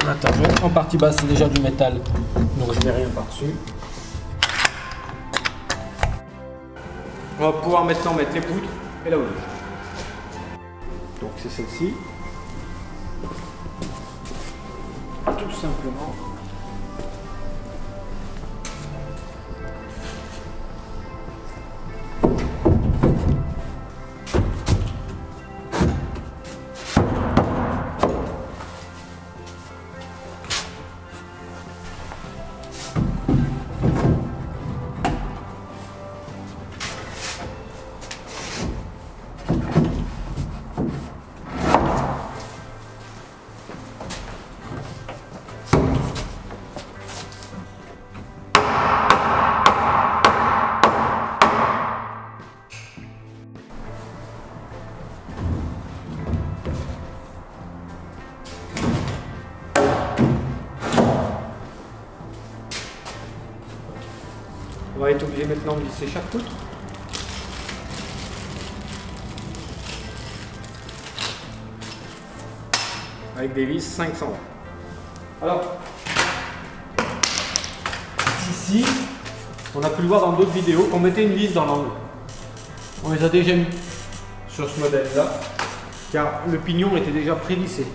on intervient. En partie basse, c'est déjà du métal, donc je mets rien par-dessus. On va pouvoir maintenant mettre les poutres et la houille. Donc c'est celle-ci. Tout simplement. On va être obligé maintenant de visser chaque poutre. Avec des vis 500. Alors, Ici, on a pu le voir dans d'autres vidéos, qu'on mettait une vis dans l'angle. On les a déjà mis sur ce modèle-là, car le pignon était déjà prévissé.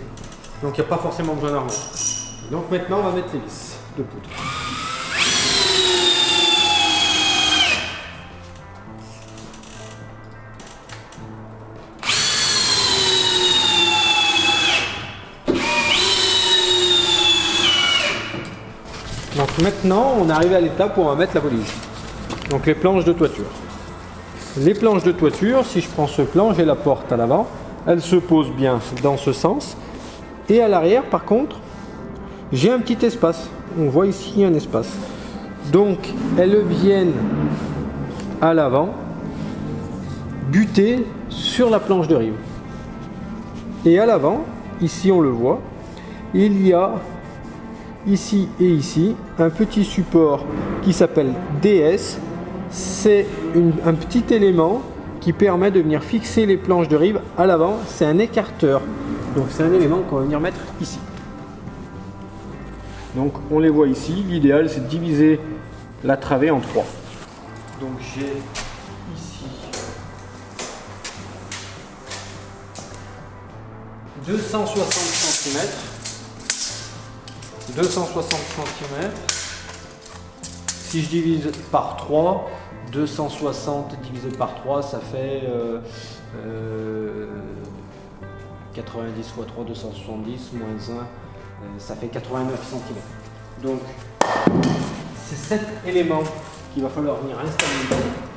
Donc il n'y a pas forcément besoin d'armoire. Donc maintenant, on va mettre les vis de poudre. Donc maintenant, on est arrivé à l'étape où on va mettre la police. Donc les planches de toiture. Les planches de toiture, si je prends ce plan, j'ai la porte à l'avant. Elle se pose bien dans ce sens. Et à l'arrière, par contre, j'ai un petit espace. On voit ici un espace. Donc, elles viennent à l'avant, buter sur la planche de rive. Et à l'avant, ici on le voit, il y a ici et ici un petit support qui s'appelle DS. C'est un petit élément qui permet de venir fixer les planches de rive à l'avant. C'est un écarteur. Donc c'est un élément qu'on va venir mettre ici. Donc on les voit ici. L'idéal c'est de diviser la travée en 3. Donc j'ai ici 260 cm. 260 cm. Si je divise par 3, 260 divisé par 3, ça fait 90 x 3, 270, moins 1, ça fait 89 cm. Donc, c'est cet élément qu'il va falloir venir installer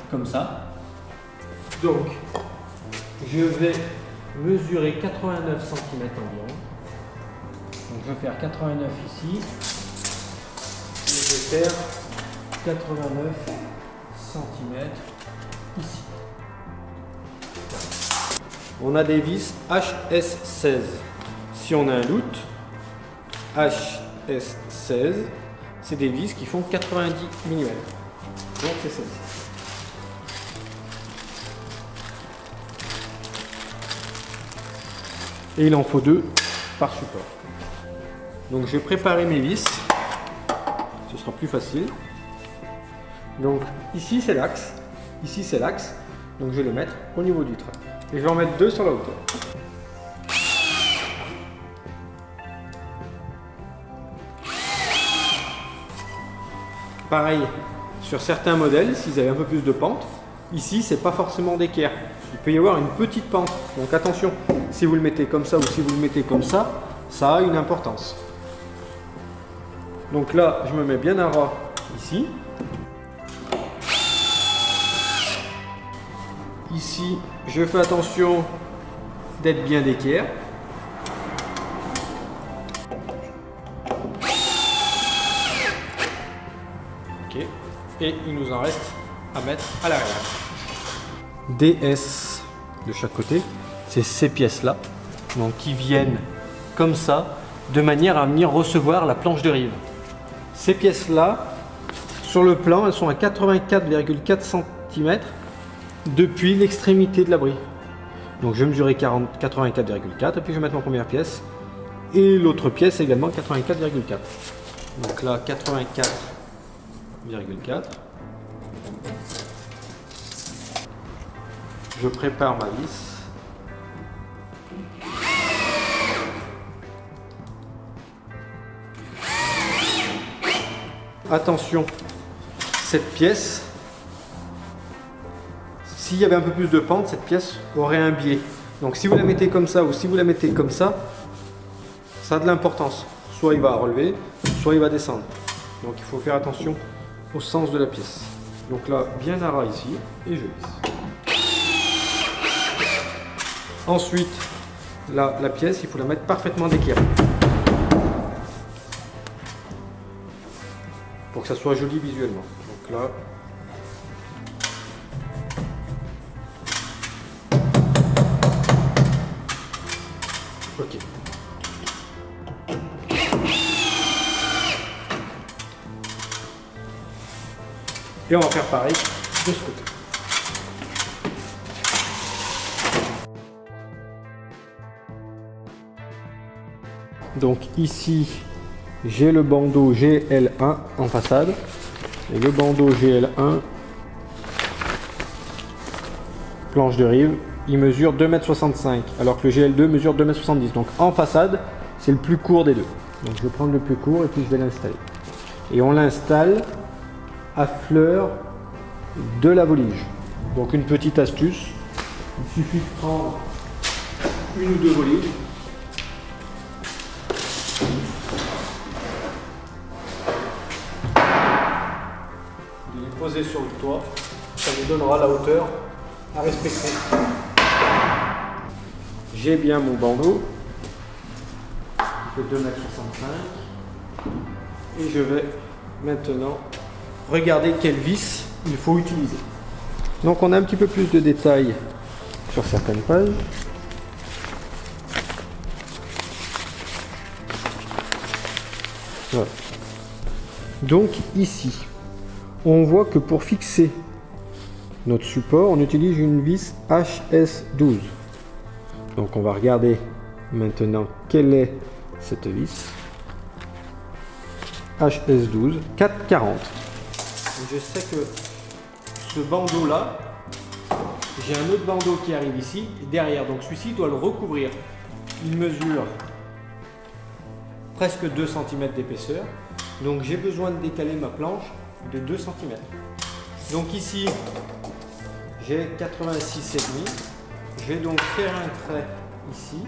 comme ça. Donc, je vais mesurer 89 cm environ. Donc, je vais faire 89 ici. Et je vais faire 89 cm ici. On a des vis HS16. Si on a un doute, HS16, c'est des vis qui font 90 mm. Donc c'est celle-ci. Et il en faut 2 par support. Donc je vais préparer mes vis. Ce sera plus facile. Donc ici c'est l'axe, ici c'est l'axe, donc je vais les mettre au niveau du train. Et je vais en mettre 2 sur la hauteur. Pareil, sur certains modèles, s'ils avaient un peu plus de pente, ici c'est pas forcément d'équerre. Il peut y avoir une petite pente, donc attention, si vous le mettez comme ça ou si vous le mettez comme ça a une importance. Donc là, je me mets bien à ras ici. Ici, je fais attention d'être bien d'équerre. Ok. Et il nous en reste à mettre à l'arrière. DS de chaque côté, c'est ces pièces-là, donc qui viennent comme ça, de manière à venir recevoir la planche de rive. Ces pièces-là, sur le plan, elles sont à 84,4 cm. Depuis l'extrémité de l'abri. Donc je vais mesurer 84,4 et puis je vais mettre ma première pièce. Et l'autre pièce également 84,4. Donc là 84,4. Je prépare ma vis. Attention, cette pièce, s'il y avait un peu plus de pente, cette pièce aurait un biais. Donc si vous la mettez comme ça ou si vous la mettez comme ça a de l'importance. Soit il va relever, soit il va descendre. Donc il faut faire attention au sens de la pièce. Donc là, bien à ras ici, et je visse. Ensuite, là, la pièce, il faut la mettre parfaitement d'équerre. Pour que ça soit joli visuellement. Donc là, ok. Et on va faire pareil de ce côté. Donc ici, j'ai le bandeau GL1 en façade. Et le bandeau GL1, planche de rive, il mesure 2,65 m, alors que le GL2 mesure 2,70 m. Donc en façade, c'est le plus court des deux. Donc je vais prendre le plus court et puis je vais l'installer. Et on l'installe à fleur de la volige. Donc une petite astuce, il suffit de prendre une ou deux voliges. De les poser sur le toit, ça nous donnera la hauteur à respecter. J'ai bien mon bandeau, il fait 2,65 m, et je vais maintenant regarder quelle vis il faut utiliser. Donc on a un petit peu plus de détails sur certaines pages. Voilà. Donc ici, on voit que pour fixer notre support, on utilise une vis HS12. Donc on va regarder maintenant quelle est cette vis. HS12 440. Je sais que ce bandeau là, j'ai un autre bandeau qui arrive ici derrière, donc celui-ci doit le recouvrir. Il mesure presque 2 cm d'épaisseur, donc j'ai besoin de décaler ma planche de 2 cm. Donc ici j'ai 86,5. Je vais donc faire un trait ici,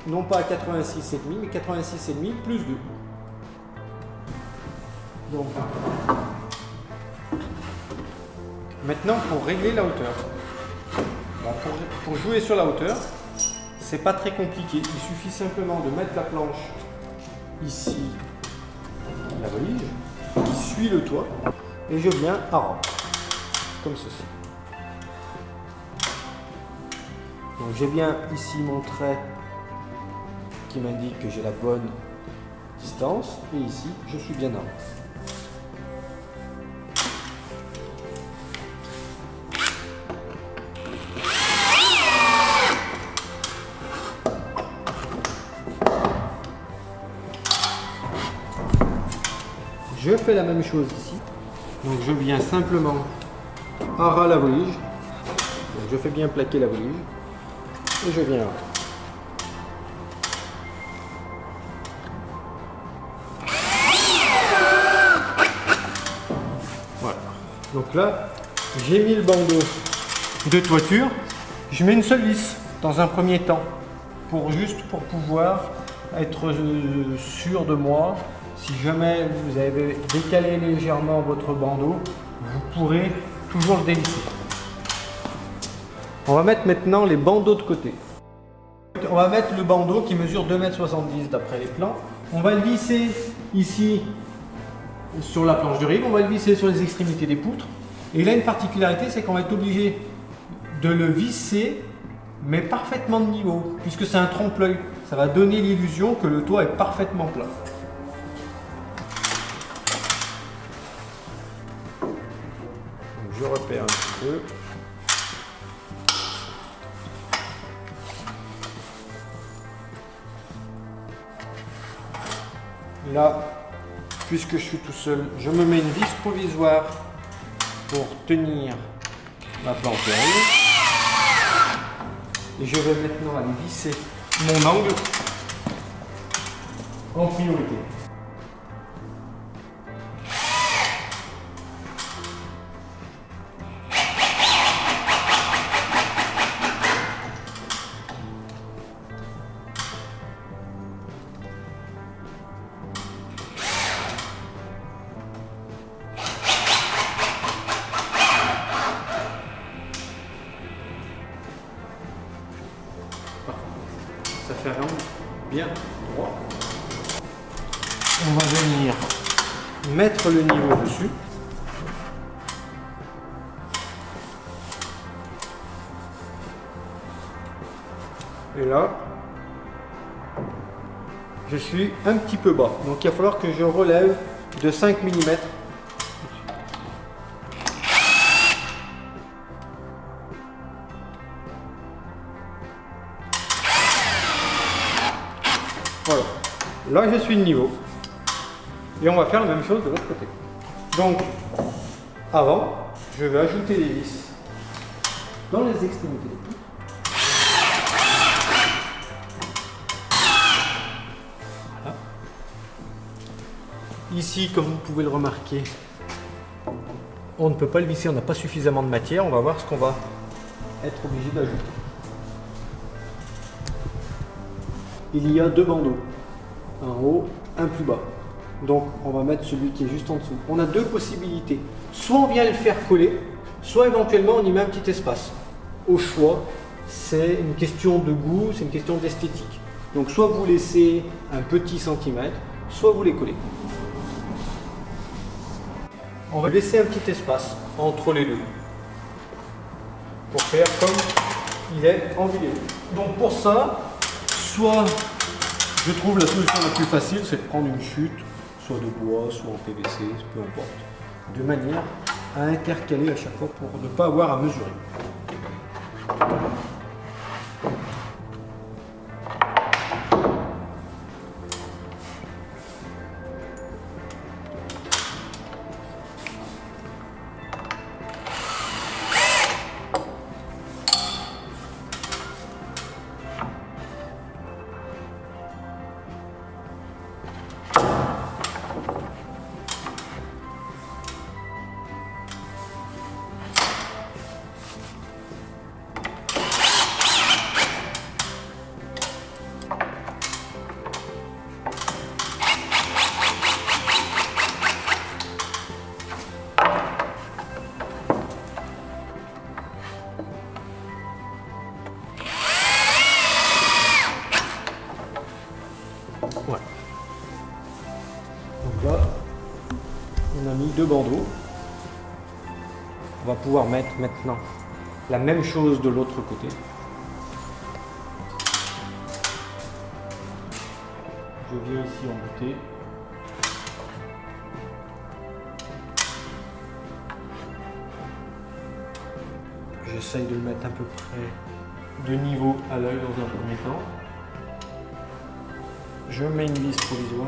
non pas à 86,5 mais 86,5 plus 2. Donc maintenant pour régler la hauteur, pour jouer sur la hauteur, c'est pas très compliqué. Il suffit simplement de mettre la planche ici, la volige, qui suit le toit, et je viens à rang, comme ceci. Donc j'ai bien ici mon trait qui m'indique que j'ai la bonne distance, et ici je suis bien à rang. Je fais la même chose ici, donc je viens simplement à ras la volige, donc je fais bien plaquer la volige, et je viens à ras. Voilà, donc là j'ai mis le bandeau de toiture, je mets une seule vis dans un premier temps, juste pour pouvoir être sûr de moi. Si jamais vous avez décalé légèrement votre bandeau, vous pourrez toujours le dévisser. On va mettre maintenant les bandeaux de côté. On va mettre le bandeau qui mesure 2,70 m d'après les plans. On va le visser ici sur la planche de rive, on va le visser sur les extrémités des poutres. Et là, une particularité, c'est qu'on va être obligé de le visser, mais parfaitement de niveau, puisque c'est un trompe-l'œil. Ça va donner l'illusion que le toit est parfaitement plat. Je repère un petit peu. Là, puisque je suis tout seul, je me mets une vis provisoire pour tenir ma planche de rive. Et je vais maintenant aller visser mon angle en priorité. Ça fait un angle bien droit. On va venir mettre le niveau dessus. Et là, je suis un petit peu bas. Donc il va falloir que je relève de 5 mm. Voilà. Là, je suis de niveau. Et on va faire la même chose de l'autre côté. Donc, avant, je vais ajouter les vis dans les extrémités des poutres. Voilà. Ici, comme vous pouvez le remarquer, on ne peut pas le visser, on n'a pas suffisamment de matière. On va voir ce qu'on va être obligé d'ajouter. Il y a 2 bandeaux, un haut, un plus bas. Donc on va mettre celui qui est juste en dessous. On a 2 possibilités. Soit on vient le faire coller, soit éventuellement on y met un petit espace. Au choix, c'est une question de goût, c'est une question d'esthétique. Donc soit vous laissez un petit centimètre, soit vous les collez. On va laisser un petit espace entre les deux pour faire comme il est en vidéo. Donc pour ça, soit je trouve la solution la plus facile, c'est de prendre une chute, soit de bois, soit en PVC, peu importe, de manière à intercaler à chaque fois pour ne pas avoir à mesurer. Voilà. Donc là, on a mis 2 bandeaux. On va pouvoir mettre maintenant la même chose de l'autre côté. Je viens ici embouter. J'essaye de le mettre à peu près de niveau à l'œil dans un premier temps. Je mets une vis provisoire.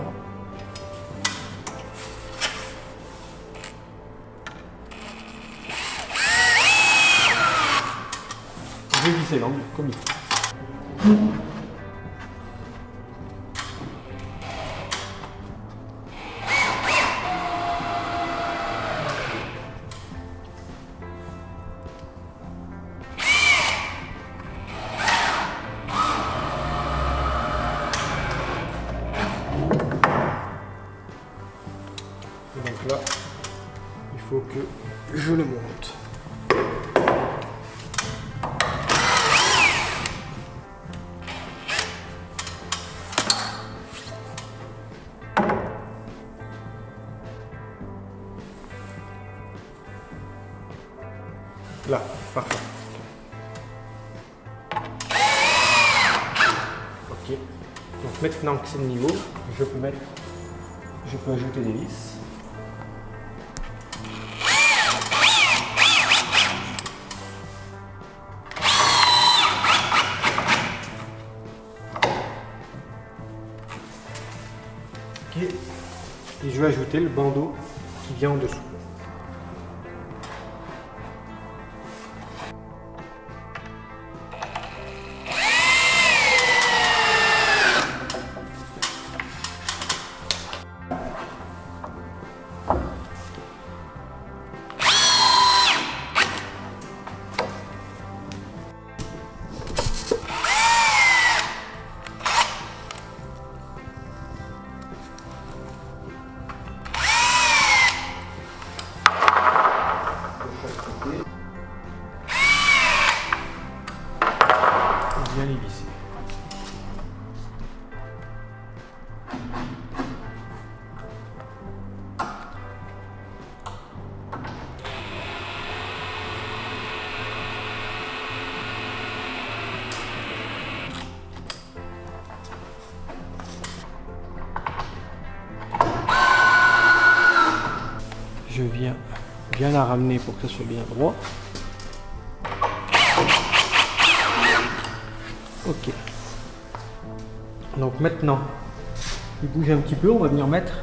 Je vais visser l'angle comme il faut. Donc là, il faut que je le monte. Là, parfait. Ok. Donc maintenant que c'est le niveau, je peux ajouter des vis. Ok. Et je vais ajouter le bandeau qui vient en dessous. Bien les visser. Je viens bien la ramener pour que ce soit bien droit. Ok. Donc maintenant, il bouge un petit peu, on va venir mettre.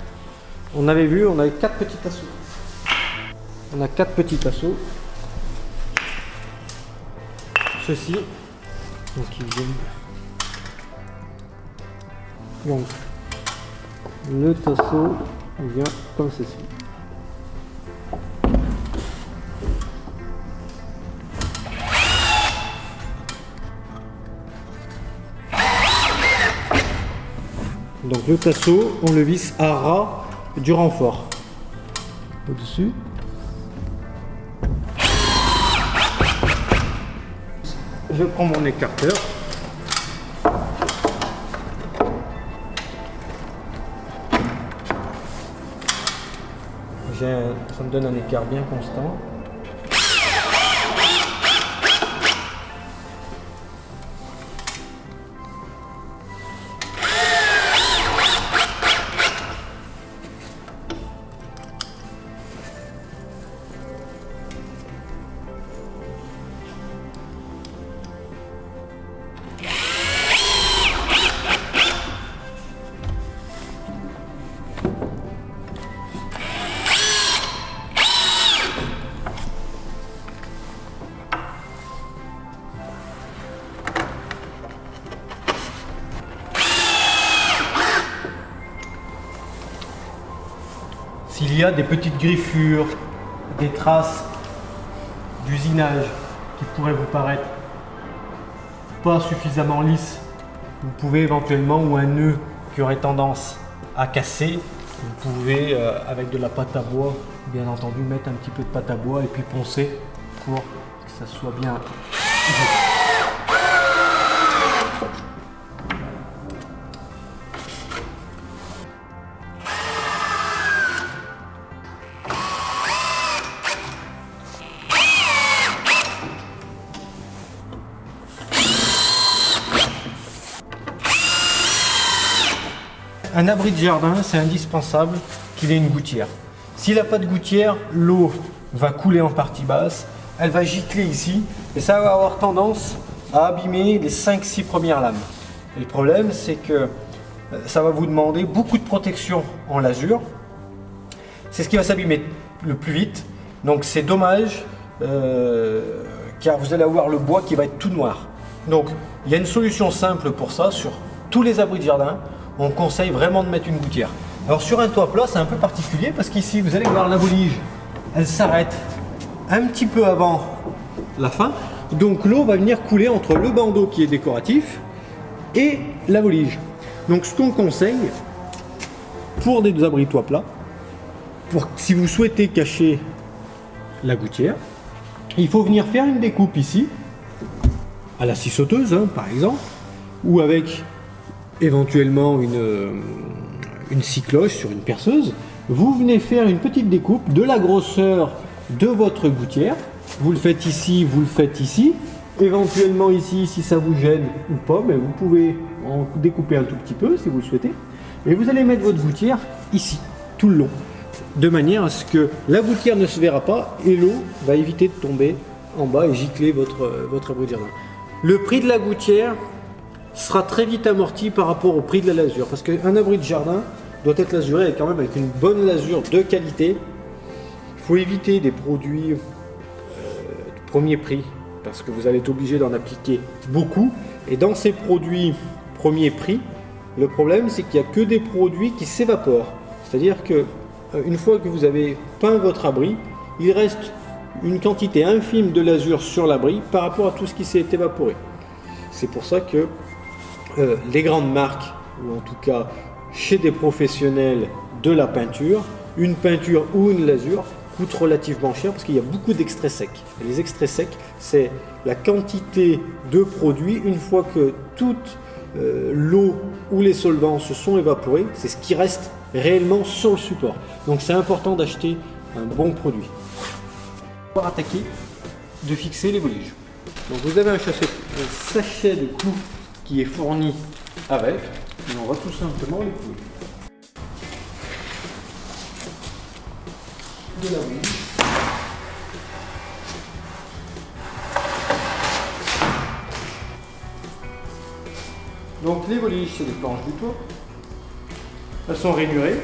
On avait vu, on avait 4 petites assouplissements. On a 4 petits tasseaux. Ceci. Donc ils viennent. Donc le tasseau vient comme ceci. Donc le tasseau, on le visse à ras du renfort. Au-dessus. Je prends mon écarteur. Ça me donne un écart bien constant. S'il y a des petites griffures, des traces d'usinage qui pourraient vous paraître pas suffisamment lisses, vous pouvez éventuellement, ou un nœud qui aurait tendance à casser, vous pouvez avec de la pâte à bois, bien entendu, mettre un petit peu de pâte à bois et puis poncer pour que ça soit bien. Un abri de jardin, c'est indispensable qu'il ait une gouttière. S'il n'a pas de gouttière, l'eau va couler en partie basse, elle va gicler ici et ça va avoir tendance à abîmer les 5-6 premières lames. Et le problème, c'est que ça va vous demander beaucoup de protection en lasure. C'est ce qui va s'abîmer le plus vite. Donc c'est dommage car vous allez avoir le bois qui va être tout noir. Donc il y a une solution simple pour ça sur tous les abris de jardin. On conseille vraiment de mettre une gouttière. Alors sur un toit plat, c'est un peu particulier parce qu'ici, vous allez voir la volige, elle s'arrête un petit peu avant la fin. Donc l'eau va venir couler entre le bandeau qui est décoratif et la volige. Donc ce qu'on conseille pour des abris toit plat, si vous souhaitez cacher la gouttière, il faut venir faire une découpe ici, à la scie sauteuse par exemple, ou avec éventuellement une scie cloche sur une perceuse. Vous venez faire une petite découpe de la grosseur de votre gouttière. Vous le faites ici, vous le faites ici. Éventuellement ici, si ça vous gêne ou pas, mais vous pouvez en découper un tout petit peu si vous le souhaitez. Et vous allez mettre votre gouttière ici, tout le long, de manière à ce que la gouttière ne se verra pas et l'eau va éviter de tomber en bas et gicler votre abri de jardin. Le prix de la gouttière sera très vite amorti par rapport au prix de la lasure, parce qu'un abri de jardin doit être lasuré quand même avec une bonne lasure de qualité. Il faut éviter des produits de premier prix, parce que vous allez être obligé d'en appliquer beaucoup. Et dans ces produits premier prix, le problème c'est qu'il n'y a que des produits qui s'évaporent. C'est-à-dire que une fois que vous avez peint votre abri, il reste une quantité infime de lasure sur l'abri par rapport à tout ce qui s'est évaporé. C'est pour ça que les grandes marques, ou en tout cas chez des professionnels de la peinture, une peinture ou une lasure coûte relativement cher parce qu'il y a beaucoup d'extraits secs. Et les extraits secs, c'est la quantité de produits, une fois que toute l'eau ou les solvants se sont évaporés, c'est ce qui reste réellement sur le support. Donc c'est important d'acheter un bon produit. On va attaquer de fixer les voliges. Donc vous avez un sachet de clous qui est fourni avec, et on va tout simplement les clouer. De la volige. Donc les voliges, c'est les planches du toit. Elles sont rainurées,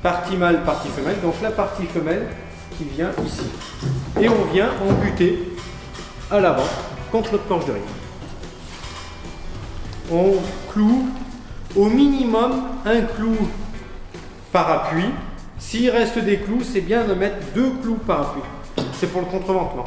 partie mâle, partie femelle. Donc la partie femelle qui vient ici. Et on vient en buter à l'avant contre notre planche de riz. On cloue au minimum un clou par appui. S'il reste des clous, c'est bien de mettre 2 clous par appui. C'est pour le contreventement.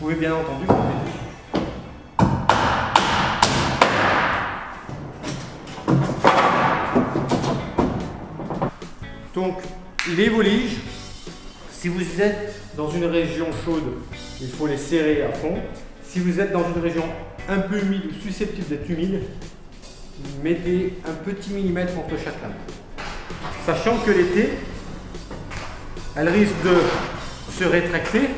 Vous pouvez bien entendu monter dessus. Donc, les voliges, si vous êtes dans une région chaude, il faut les serrer à fond. Si vous êtes dans une région un peu humide ou susceptible d'être humide, mettez un petit millimètre entre chaque lame. Sachant que l'été, elle risque de se rétracter.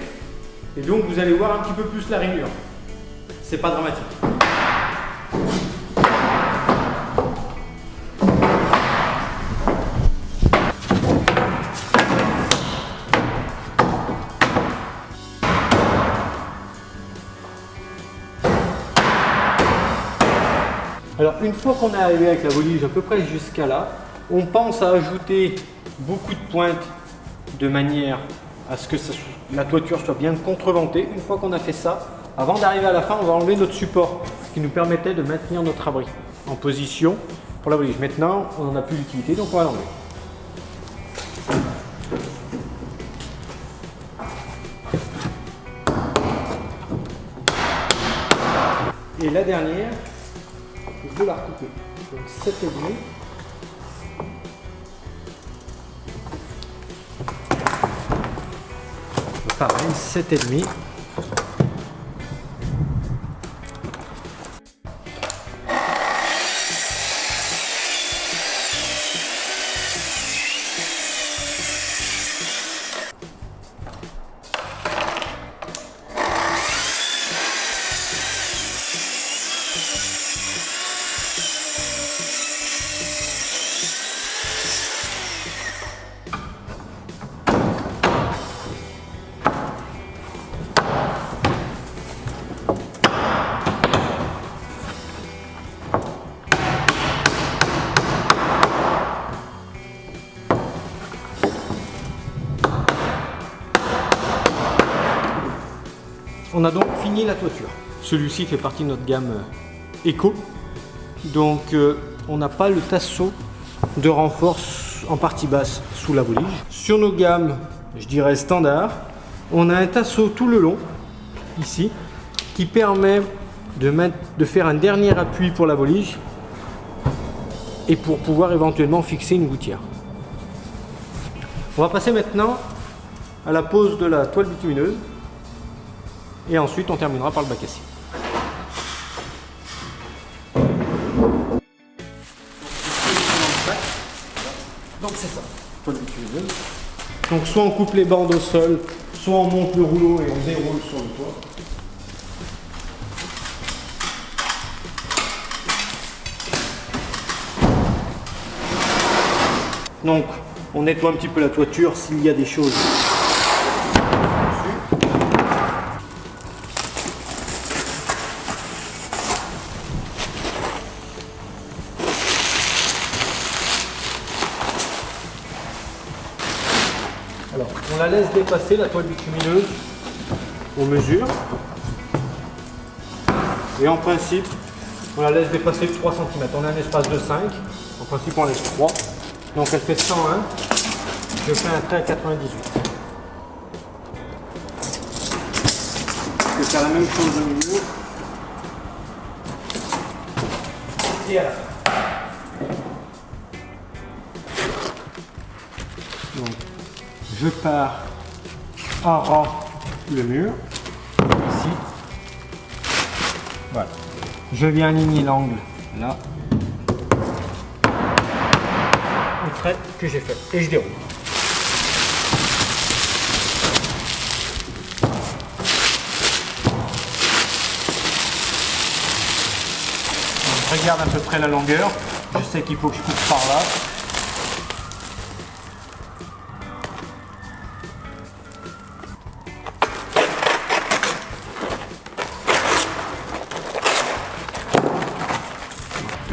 Et donc vous allez voir un petit peu plus la rainure. C'est pas dramatique. Alors une fois qu'on est arrivé avec la volige à peu près jusqu'à là, on pense à ajouter beaucoup de pointes de manière à ce que la toiture soit bien contreventée. Une fois qu'on a fait ça, avant d'arriver à la fin, on va enlever notre support qui nous permettait de maintenir notre abri en position pour la volige. Maintenant, on n'en a plus d'utilité, donc on va l'enlever. Et la dernière, je vais la recouper. Donc 7,5. Pareil, 7,5. On a donc fini la toiture. Celui-ci fait partie de notre gamme Eco. Donc on n'a pas le tasseau de renfort en partie basse sous la volige. Sur nos gammes, je dirais standard, on a un tasseau tout le long, ici, qui permet de faire un dernier appui pour la volige et pour pouvoir éventuellement fixer une gouttière. On va passer maintenant à la pose de la toile bitumineuse. Et ensuite, on terminera par le bac acier. Donc c'est ça, toile bitumineuse. Donc soit on coupe les bandes au sol, soit on monte le rouleau et on déroule sur le toit. Donc on nettoie un petit peu la toiture s'il y a des choses. Alors, on la laisse dépasser la toile bitumineuse, on mesure, et en principe, On la laisse dépasser de 3 cm. On a un espace de 5. En principe, on laisse 3. Donc elle fait 101. Je fais un trait à 98. Je vais faire la même chose au milieu. Et à la fin. Donc, je pars en rang le mur. Ici. Voilà. Je viens aligner l'angle là. Le trait que j'ai fait. Et je déroule. Je regarde à peu près la longueur. Je sais qu'il faut que je coupe par là.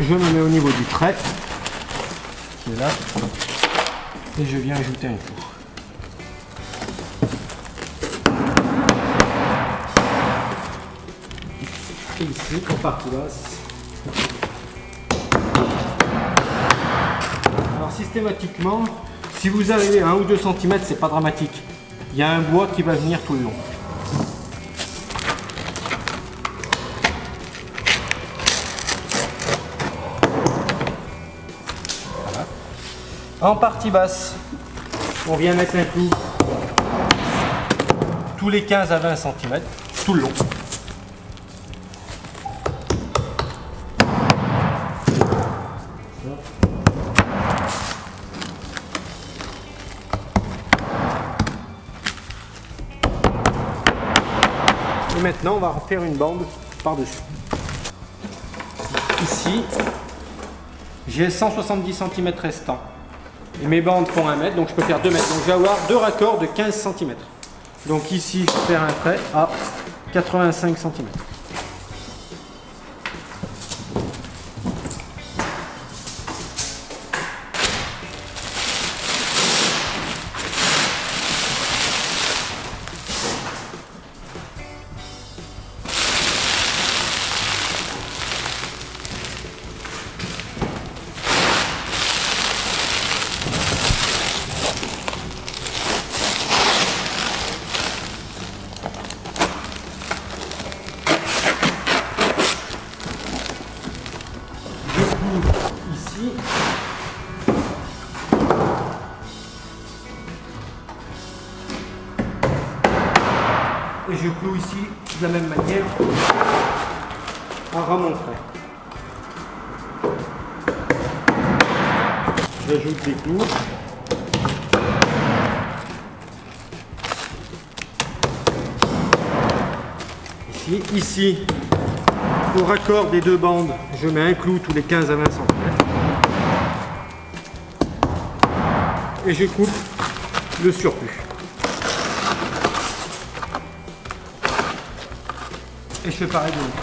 Je me mets au niveau du trait, qui est là, et je viens ajouter un tour. Et ici, en partie basse. Alors systématiquement, si vous arrivez à 1 ou 2 cm, c'est pas dramatique. Il y a un bois qui va venir tout le long. En partie basse, on vient mettre un clou tous les 15 à 20 cm, tout le long. Et maintenant, on va refaire une bande par-dessus. Ici, j'ai 170 cm restants. Et mes bandes font 1 mètre, donc je peux faire 2 mètres. Donc je vais avoir 2 raccords de 15 cm. Donc ici, je vais faire un trait à 85 cm. Ici, et je cloue ici de la même manière en remontant. J'ajoute des clous. Ici, au raccord des 2 bandes, je mets un clou tous les 15 à 20 cm. Et je coupe le surplus. Et je fais pareil de l'autre.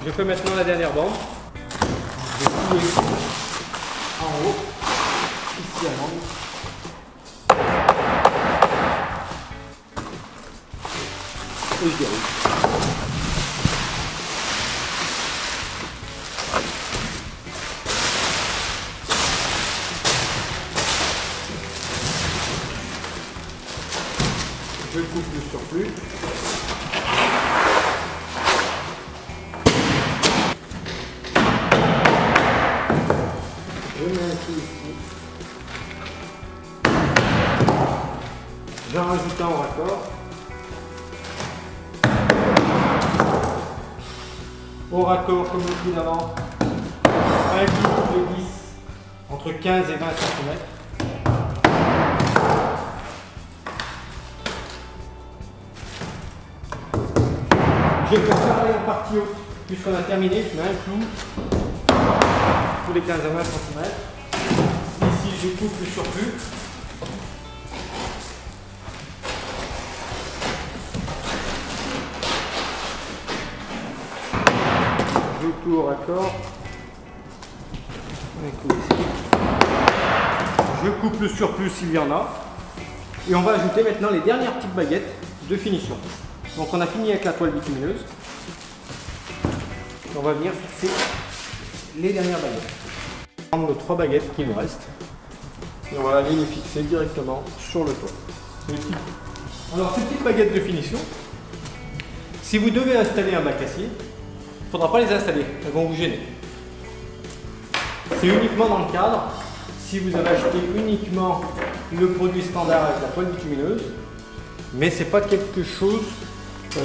Je fais maintenant la dernière bande. Je vais clouer en haut, ici à l'angle. Et je déroule. Je coupe le surplus. Je mets un clou ici. J'en rajoute un au raccord. Au raccord, comme le coup d'avant, un clou de 10 entre 15 et 20 cm. Je vais faire pareil en partie haute. Puisqu'on a terminé, je mets un clou tous les 15 à 20 cm. Ici, je coupe le surplus. Je cloue au raccord. Un clou ici. Je Je coupe le surplus s'il y en a. Et on va ajouter maintenant les dernières petites baguettes de finition. Donc on a fini avec la toile bitumineuse. On va venir fixer les dernières baguettes. On va prendre les 3 baguettes qui nous restent. Et on va aller les fixer directement sur le toit. Alors ces petites baguettes de finition, si vous devez installer un bac acier, il ne faudra pas les installer, elles vont vous gêner. C'est uniquement dans le cadre, si vous avez acheté uniquement le produit standard avec la toile bitumineuse, mais c'est pas quelque chose,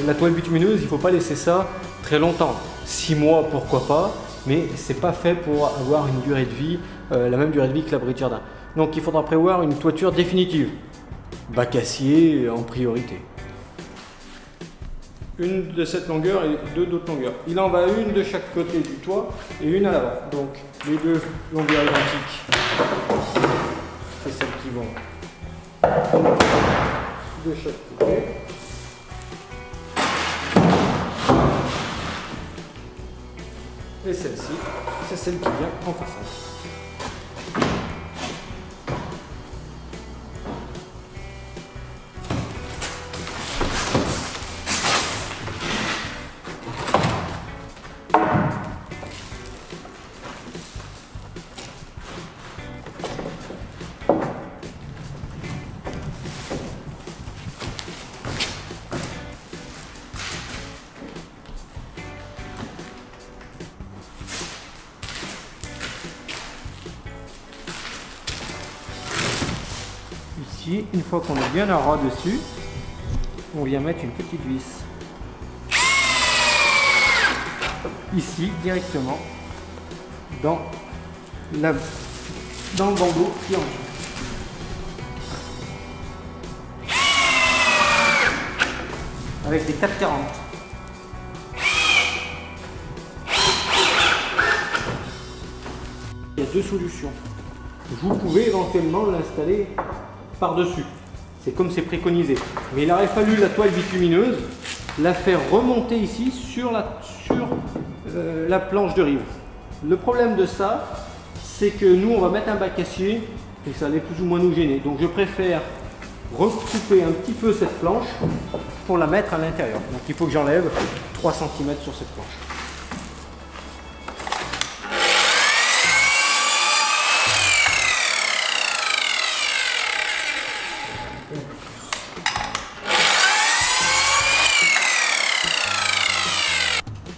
la toile bitumineuse, il ne faut pas laisser ça très longtemps. 6 mois, pourquoi pas, mais c'est pas fait pour avoir une durée de vie, la même durée de vie que l'abri de jardin. Donc il faudra prévoir une toiture définitive. Bac acier en priorité. Une de cette longueur et 2 d'autres longueurs. Il en va une de chaque côté du toit et une à l'avant. Donc les 2 longueurs identiques, c'est celles qui vont de chaque côté. Et celle-ci, c'est celle qui vient en façade. Ici, une fois qu'on est bien à ras dessus, on vient mettre une petite vis. Ici, directement, dans le bandeau qui est en dessous. Avec des 440. Il y a 2 solutions. Vous pouvez éventuellement l'installer par-dessus. C'est comme c'est préconisé. Mais il aurait fallu la toile bitumineuse, la faire remonter ici sur la planche de rive. Le problème de ça, c'est que nous, on va mettre un bac acier et ça allait plus ou moins nous gêner. Donc je préfère recouper un petit peu cette planche pour la mettre à l'intérieur. Donc il faut que j'enlève 3 cm sur cette planche.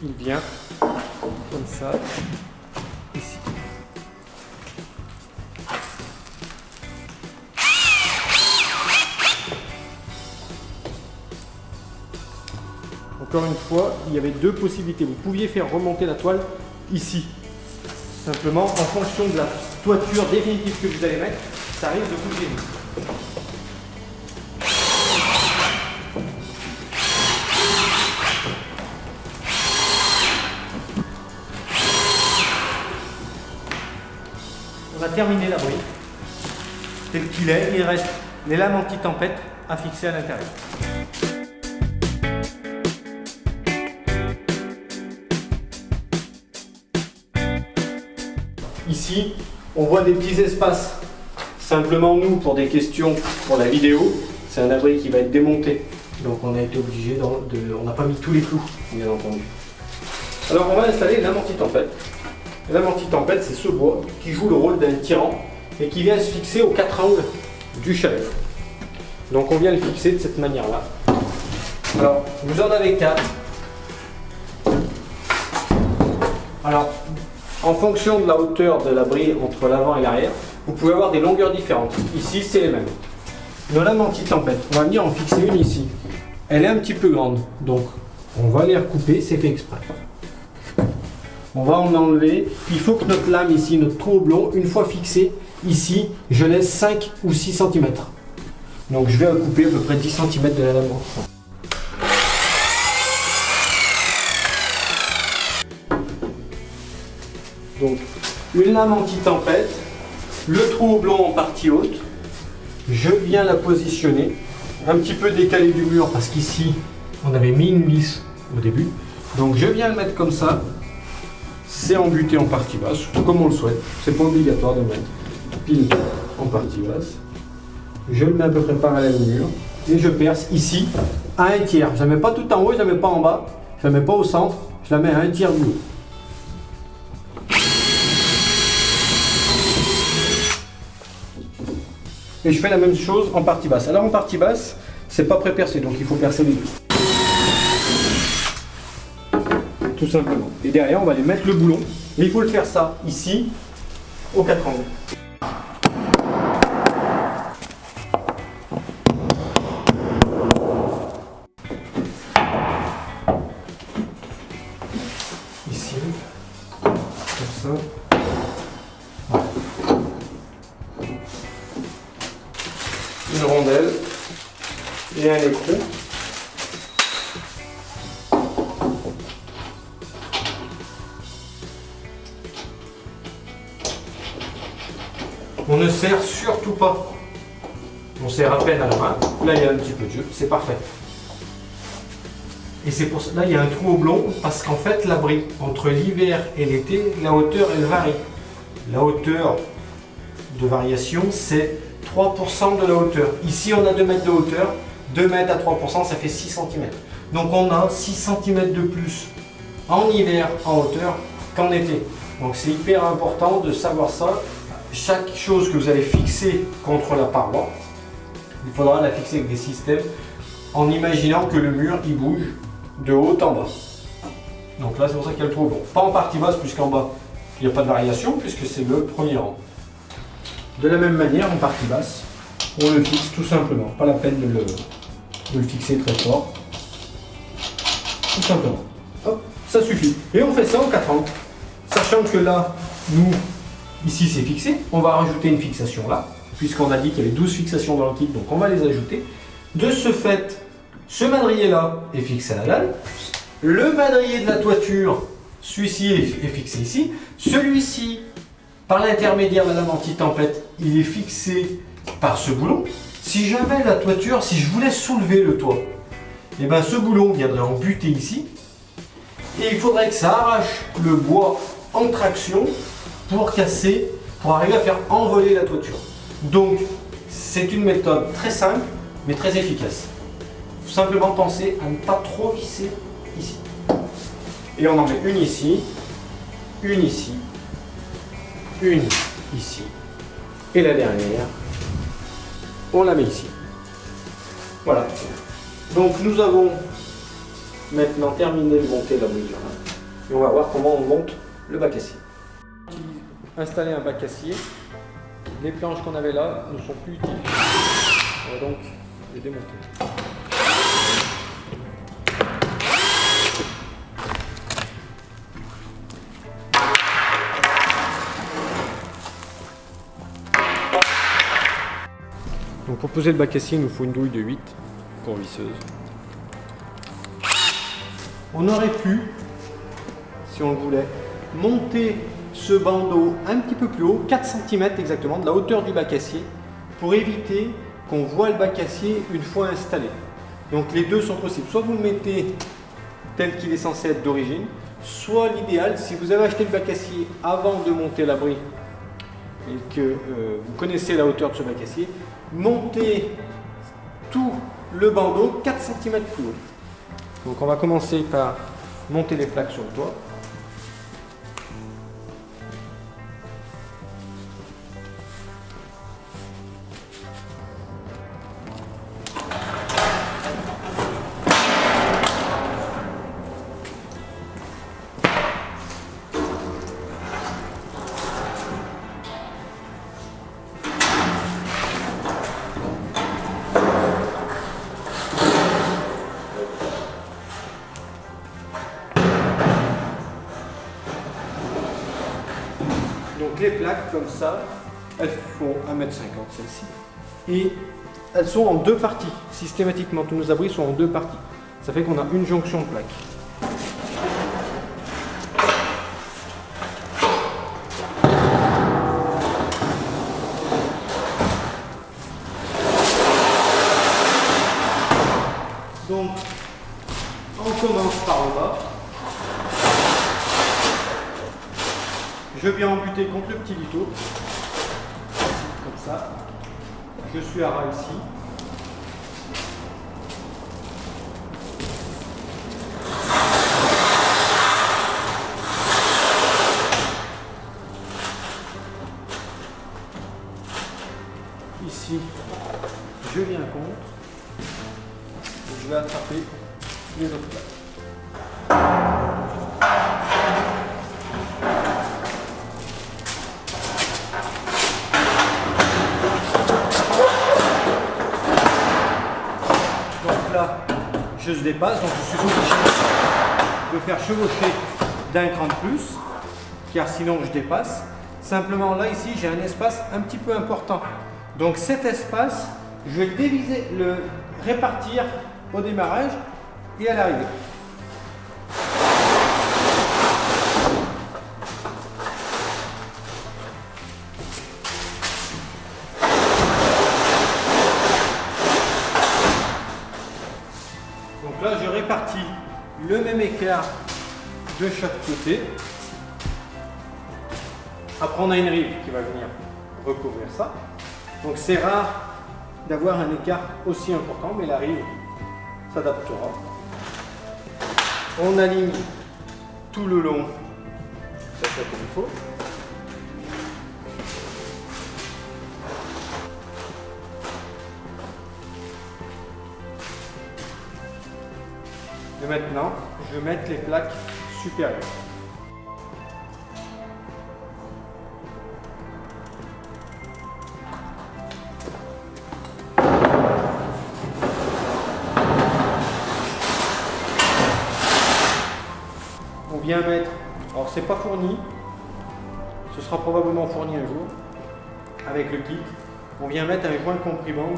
Il vient comme ça, ici. Encore une fois, il y avait 2 possibilités. Vous pouviez faire remonter la toile ici. Simplement, en fonction de la toiture définitive que vous allez mettre, ça risque de vous gêner. On a terminé l'abri tel qu'il est. Il reste les lames anti-tempête à fixer à l'intérieur. Ici, on voit des petits espaces. Simplement, nous, pour des questions pour la vidéo, c'est un abri qui va être démonté. Donc on a été obligé on n'a pas mis tous les clous, bien entendu. Alors on va installer une lame anti-tempête. La lame anti-tempête, c'est ce bois qui joue le rôle d'un tirant et qui vient se fixer aux 4 angles du chalet. Donc on vient le fixer de cette manière-là. Alors, vous en avez 4. Alors, en fonction de la hauteur de l'abri entre l'avant et l'arrière, vous pouvez avoir des longueurs différentes. Ici, c'est les mêmes. Nos lames anti-tempête, on va venir en fixer une ici. Elle est un petit peu grande, donc on va les recouper, c'est fait exprès. On va en enlever. Il faut que notre lame ici, notre trou oblong, une fois fixé, ici, je laisse 5 ou 6 cm. Donc je vais recouper à peu près 10 cm de la lame. Donc une lame anti-tempête, le trou oblong en partie haute, je viens la positionner, un petit peu décalé du mur parce qu'ici on avait mis une vis au début. Donc je viens le mettre comme ça. C'est embuté en partie basse, comme on le souhaite. C'est pas obligatoire de mettre pile en partie basse. Je le mets à peu près parallèle au mur. Et je perce ici à 1/3. Je ne la mets pas tout en haut, je ne la mets pas en bas. Je ne la mets pas au centre. Je la mets à 1/3 du haut. Et je fais la même chose en partie basse. Alors en partie basse, c'est pas pré-percé, donc il faut percer les deux. Tout simplement. Et derrière, on va aller mettre le boulon. Et il faut le faire ça ici, aux 4 angles. Ici, comme ça. Voilà. Une rondelle et un écrou. On ne serre surtout pas. On serre à peine à la main. Là, il y a un petit peu de jeu, c'est parfait. Et c'est pour ça, là, il y a un trou oblong parce qu'en fait, l'abri entre l'hiver et l'été, la hauteur, elle varie. La hauteur de variation, c'est 3% de la hauteur. Ici, on a 2 mètres de hauteur. 2 mètres à 3%, ça fait 6 cm. Donc, on a 6 cm de plus en hiver en hauteur qu'en été. Donc, c'est hyper important de savoir ça. Chaque chose que vous allez fixer contre la paroi, il faudra la fixer avec des systèmes en imaginant que le mur il bouge de haut en bas. Donc là, c'est pour ça qu'il y a le trou. Bon, pas en partie basse, puisqu'en bas, il n'y a pas de variation, puisque c'est le premier rang. De la même manière, en partie basse, on le fixe tout simplement. Pas la peine de le fixer très fort. Tout simplement. Hop, ça suffit. Et on fait ça en 4 angles. Sachant que là, nous, ici c'est fixé, on va rajouter une fixation là, puisqu'on a dit qu'il y avait 12 fixations dans le kit, donc on va les ajouter. De ce fait, ce madrier là est fixé à la dalle, le madrier de la toiture, celui-ci est fixé ici, celui-ci, par l'intermédiaire de la lame anti-tempête, il est fixé par ce boulon. Si jamais la toiture, si je voulais soulever le toit, et bien ce boulon viendrait en buter ici, et il faudrait que ça arrache le bois en traction pour casser, pour arriver à faire envoler la toiture. Donc, c'est une méthode très simple, mais très efficace. Il faut simplement penser à ne pas trop visser ici. Et on en met une ici, une ici, une ici, et la dernière, on la met ici. Voilà. Donc, nous avons maintenant terminé de monter la mesure. Et on va voir comment on monte le bac acier. Installer un bac acier, les planches qu'on avait là ne sont plus utiles. On va donc les démonter. Donc pour poser le bac acier, il nous faut une douille de 8 pour visseuse. On aurait pu, si on le voulait, monter ce bandeau un petit peu plus haut, 4 cm exactement, de la hauteur du bac acier, pour éviter qu'on voit le bac acier une fois installé. Donc les deux sont possibles. Soit vous le mettez tel qu'il est censé être d'origine, soit l'idéal, si vous avez acheté le bac acier avant de monter l'abri et que vous connaissez la hauteur de ce bac acier, montez tout le bandeau 4 cm plus haut. Donc on va commencer par monter les plaques sur le toit. Donc les plaques comme ça, elles font 1,50 m celles-ci. Et elles sont en deux parties. Systématiquement, tous nos abris sont en deux parties. Ça fait qu'on a une jonction de plaques. Donc, on commence par en bas. Je viens en buter contre le petit lito, comme ça. Je suis à ras ici. Ici, je viens contre. Je vais attraper les autres plaques. Donc là, je se dépasse, donc je suis obligé de faire chevaucher d'un cran de plus, car sinon je dépasse. Simplement là, ici, j'ai un espace un petit peu important. Donc cet espace, je vais le répartir au démarrage et à l'arrivée. Donc là, je répartis le même écart de chaque côté. Après, on a une rive qui va venir recouvrir ça. Donc c'est rare d'avoir un écart aussi important, mais la rive s'adaptera. On aligne tout le long, ça fait comme il faut. Et maintenant, je vais mettre les plaques supérieures. On vient mettre, alors c'est pas fourni, ce sera probablement fourni un jour avec le kit. On vient mettre un joint comprimant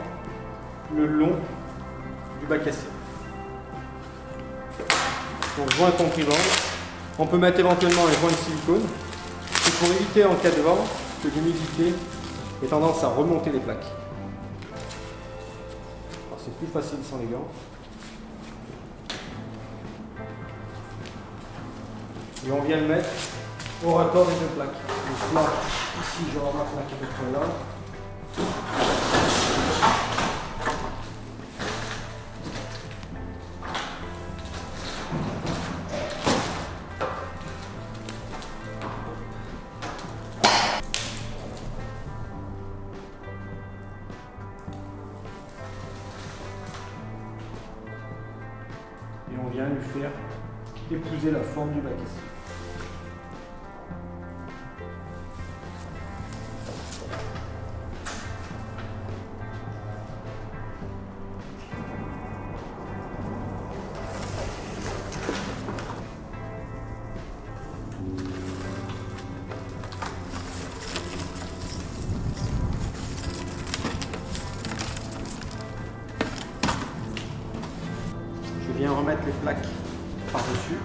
le long du bac à scie. Donc joint comprimant, on peut mettre éventuellement un joint de silicone. C'est pour éviter en cas de vent que l'humidité ait tendance à remonter les plaques. Alors c'est plus facile sans les gants. Et on vient le mettre au raccord des deux plaques. Donc là, ici, je vais avoir ma plaque à peu près là. Et on vient lui faire épouser la forme du bac à scie. Je viens remettre les plaques par-dessus.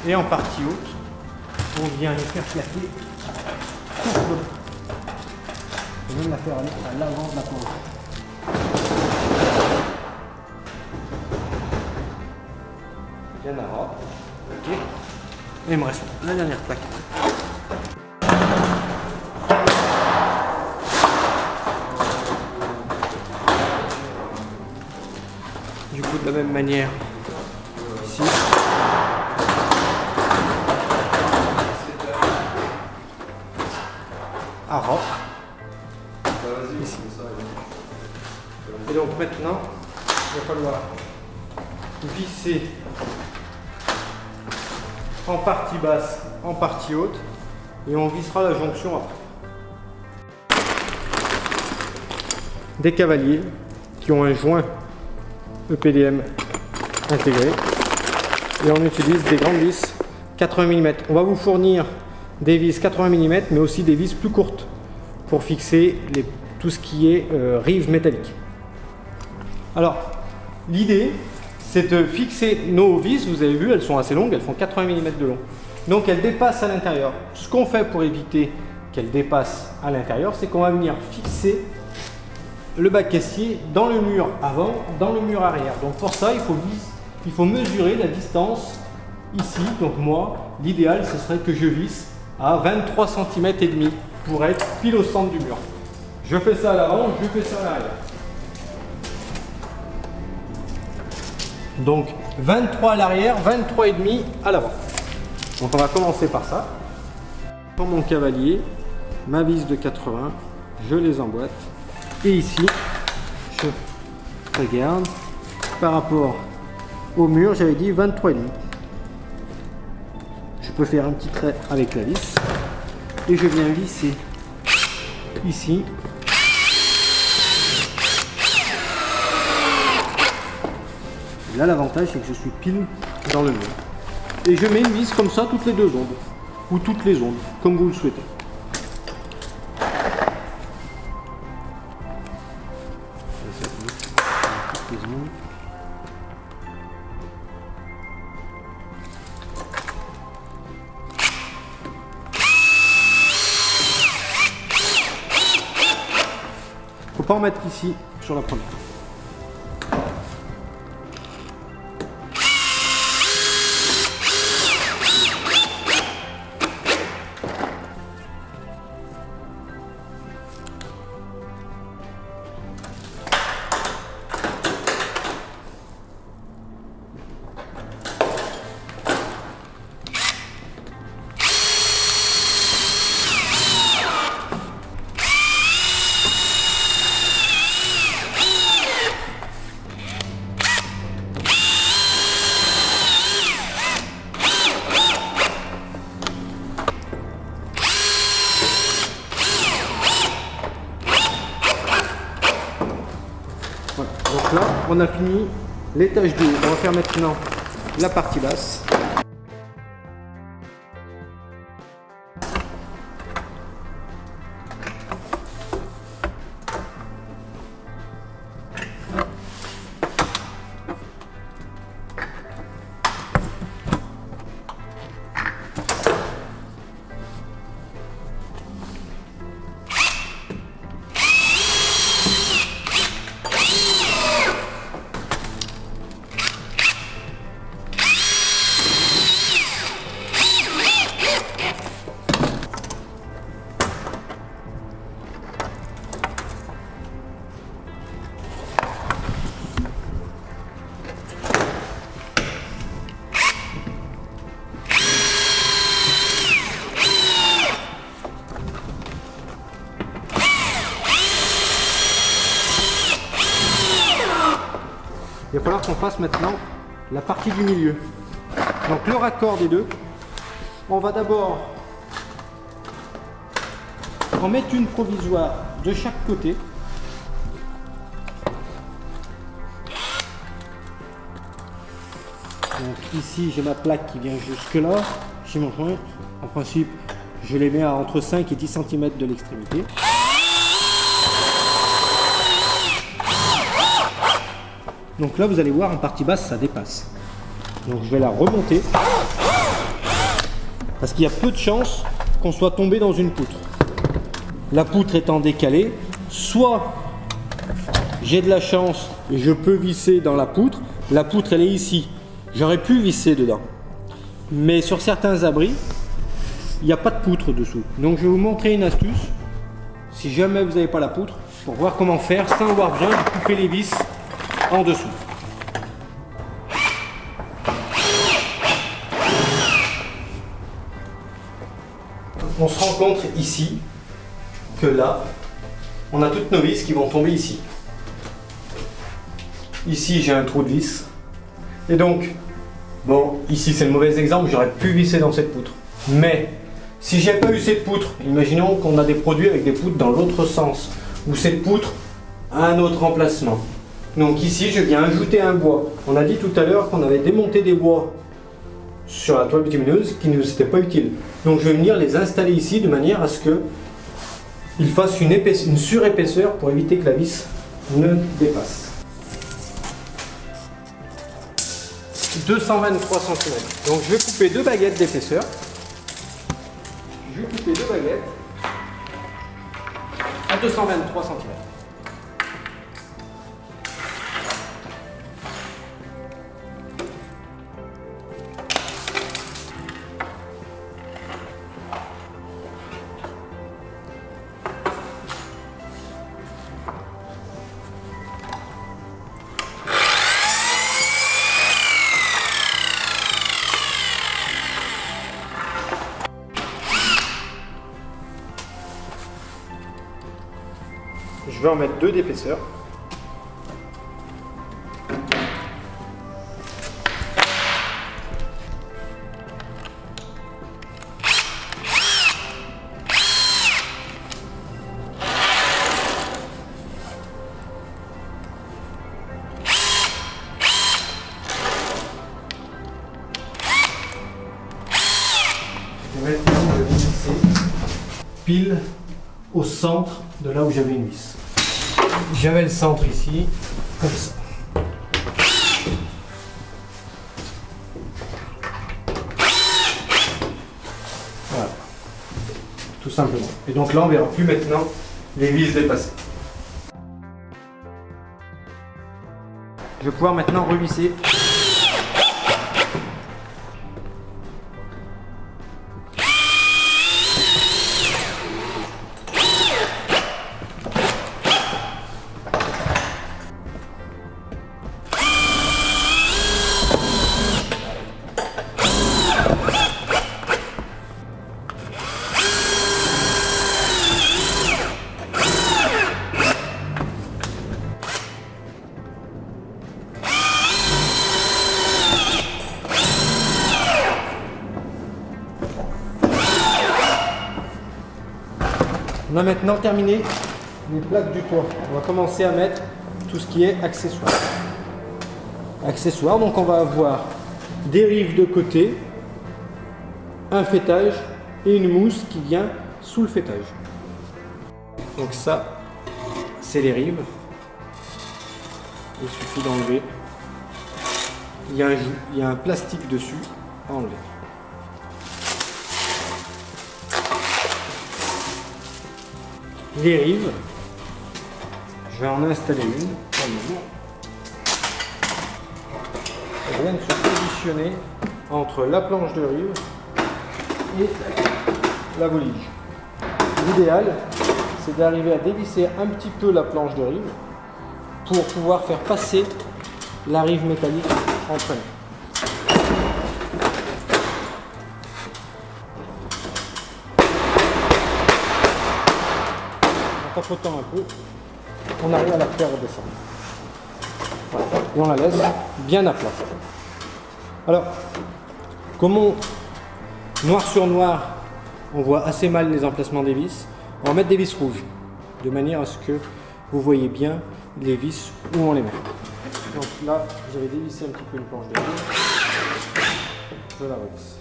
Et en partie haute, on vient les faire claquer. On vient la faire aller à l'avant de la planche. Bien à ras. Ok. Et il me reste la dernière plaque. Du coup, de la même manière, ici. À ras. Ici. Et donc maintenant, il va falloir visser en partie basse, en partie haute, et on vissera la jonction après. Des cavaliers qui ont un joint EPDM intégré, et on utilise des grandes vis 80 mm. On va vous fournir des vis 80 mm, mais aussi des vis plus courtes pour fixer tout ce qui est rive métallique. Alors, l'idée, c'est de fixer nos vis. Vous avez vu, elles sont assez longues, elles font 80 mm de long. Donc elles dépassent à l'intérieur. Ce qu'on fait pour éviter qu'elles dépassent à l'intérieur, c'est qu'on va venir fixer le bac caissier dans le mur avant, dans le mur arrière. Donc pour ça, il faut mesurer la distance ici. Donc moi, l'idéal, ce serait que je visse à 23 cm et demi pour être pile au centre du mur. Je fais ça à l'avant, je fais ça à l'arrière. Donc 23 à l'arrière, 23 et demi à l'avant. Donc on va commencer par ça. Je prends mon cavalier, ma vis de 80, je les emboîte. Et ici, je regarde par rapport au mur, j'avais dit 23 et demi. Je peux faire un petit trait avec la vis et je viens visser ici. Là, l'avantage, c'est que je suis pile dans le mur. Et je mets une vis comme ça toutes les 2 ondes, ou toutes les ondes, comme vous le souhaitez. Faut pas en mettre ici sur la première. Donc là, on a fini l'étage du haut. On va faire maintenant la partie basse. Il va falloir qu'on fasse maintenant la partie du milieu. Donc le raccord des deux, on va d'abord en mettre une provisoire de chaque côté. Donc ici j'ai ma plaque qui vient jusque là, j'ai mon joint. En principe je les mets à entre 5 et 10 cm de l'extrémité. Donc là, vous allez voir, en partie basse, ça dépasse. Donc je vais la remonter. Parce qu'il y a peu de chances qu'on soit tombé dans une poutre. La poutre étant décalée, soit j'ai de la chance et je peux visser dans la poutre. La poutre, elle est ici. J'aurais pu visser dedans. Mais sur certains abris, il n'y a pas de poutre dessous. Donc je vais vous montrer une astuce. Si jamais vous n'avez pas la poutre, pour voir comment faire sans avoir besoin de couper les vis en dessous. On se rend compte ici que là, on a toutes nos vis qui vont tomber ici. Ici, j'ai un trou de vis. Et donc, bon, ici c'est le mauvais exemple, j'aurais pu visser dans cette poutre. Mais, si j'ai pas eu cette poutre, imaginons qu'on a des produits avec des poutres dans l'autre sens, ou cette poutre a un autre emplacement. Donc ici, je viens ajouter un bois. On a dit tout à l'heure qu'on avait démonté des bois sur la toile bitumineuse qui ne nous étaient pas utiles. Donc je vais venir les installer ici de manière à ce qu'ils fassent une surépaisseur pour éviter que la vis ne dépasse. 223 cm. Donc je vais couper 2 baguettes d'épaisseur. Je vais couper 2 baguettes à 223 cm. Je vais en mettre 2 d'épaisseur. Et maintenant, je vais visser pile au centre de là où j'avais une vis. J'avais le centre ici, comme ça. Voilà, tout simplement. Et donc là, on ne verra plus maintenant les vis dépasser. Je vais pouvoir maintenant revisser. On a maintenant terminé les plaques du toit. On va commencer à mettre tout ce qui est accessoires. Accessoires, donc on va avoir des rives de côté, un fêtage et une mousse qui vient sous le fêtage. Donc ça, c'est les rives. Il suffit d'enlever. Il y a un plastique dessus à enlever. Les rives, je vais en installer une. Elle vient de se positionner entre la planche de rive et la volige. L'idéal, c'est d'arriver à dévisser un petit peu la planche de rive pour pouvoir faire passer la rive métallique entre elles. En tapotant un peu, on arrive à la faire redescendre. Voilà. Et on la laisse bien à plat. Alors, comme noir sur noir, on voit assez mal les emplacements des vis, on va mettre des vis rouges, de manière à ce que vous voyez bien les vis où on les met. Donc là, j'avais dévissé un petit peu une planche de rive. Je la revisse.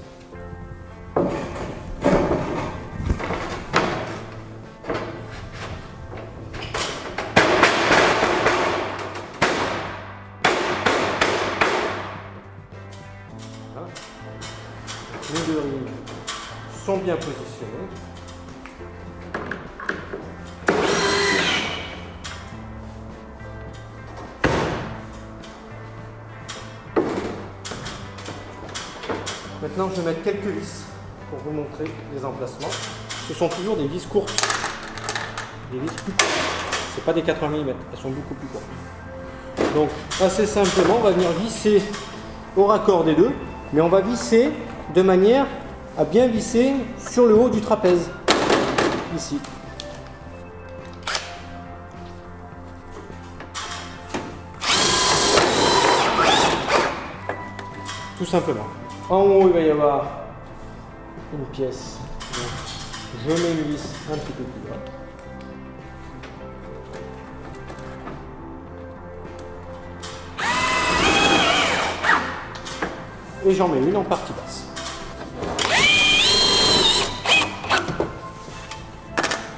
Les deux rives sont bien positionnées. Maintenant, je vais mettre quelques vis pour vous montrer les emplacements. Ce sont toujours des vis courtes, des vis plus courtes. Ce n'est pas des 80 mm, elles sont beaucoup plus courtes. Donc, assez simplement, on va venir visser au raccord des deux, mais on va visser de manière à bien visser sur le haut du trapèze, ici. Tout simplement. En haut, il va y avoir une pièce. Donc, je mets une vis un petit peu plus bas. Et j'en mets une en partie basse.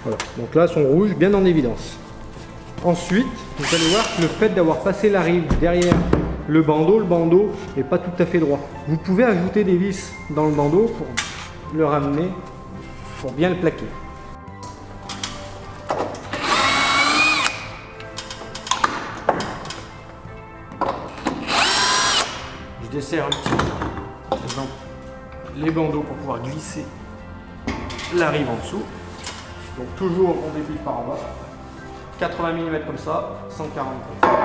Voilà, donc là, elles sont rouges, bien en évidence. Ensuite, vous allez voir que le fait d'avoir passé la rive derrière le bandeau n'est pas tout à fait droit. Vous pouvez ajouter des vis dans le bandeau pour le ramener, pour bien le plaquer. Je desserre un petit peu les bandeaux pour pouvoir glisser la rive en dessous. Donc toujours on débile par en bas. 80 mm comme ça, 140 comme ça.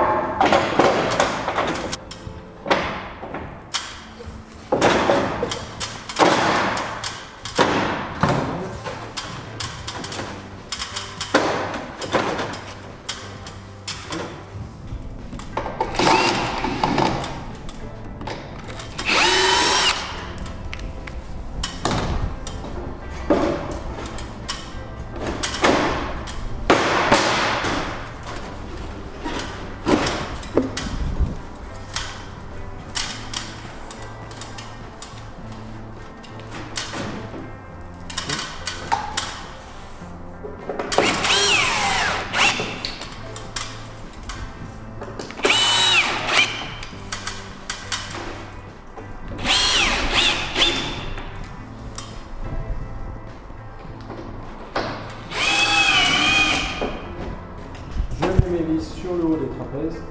Sur le haut des trapèzes.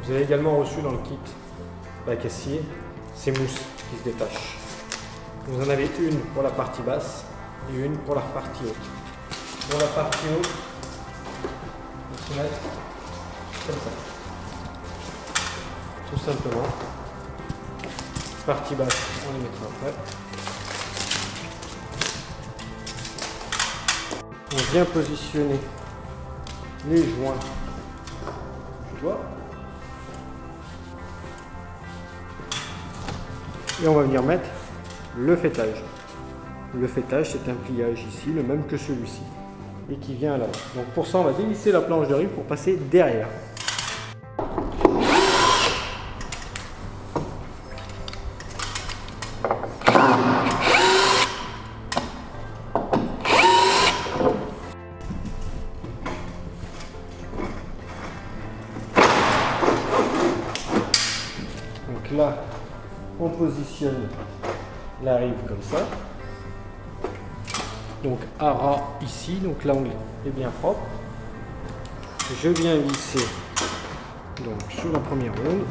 Vous avez également reçu dans le kit bac acier ces mousses qui se détachent. Vous en avez une pour la partie basse et une pour la partie haute. Pour la partie haute, se mettre comme ça, tout simplement. Partie basse, on les mettra après. On vient positionner les joints du doigt et on va venir mettre le faîtage. Le faîtage, c'est un pliage ici, le même que celui-ci, et qui vient à l'avant. Donc pour ça, on va dévisser la planche de rive pour passer derrière. Donc là, on positionne la rive comme ça. Donc à ras ici, donc l'angle est bien propre. Je viens visser donc sur la première ronde.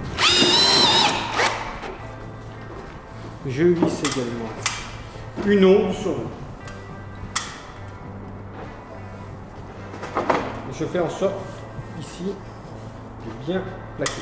Je visse également une onde sur l'autre. Je fais en sorte ici de bien plaquer.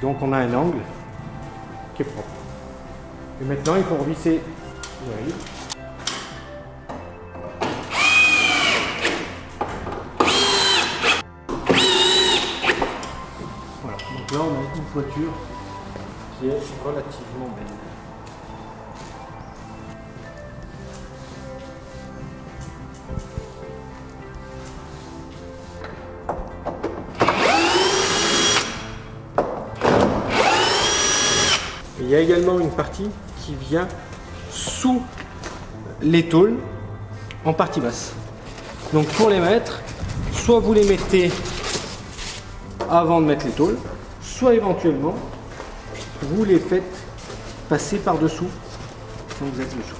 Donc on a un angle qui est propre. Et maintenant il faut revisser les rives. Voilà, donc là on a une toiture qui est relativement belle. Il y a également une partie qui vient sous les tôles en partie basse. Donc pour les mettre, soit vous les mettez avant de mettre les tôles, soit éventuellement vous les faites passer par-dessous quand vous êtes dessous.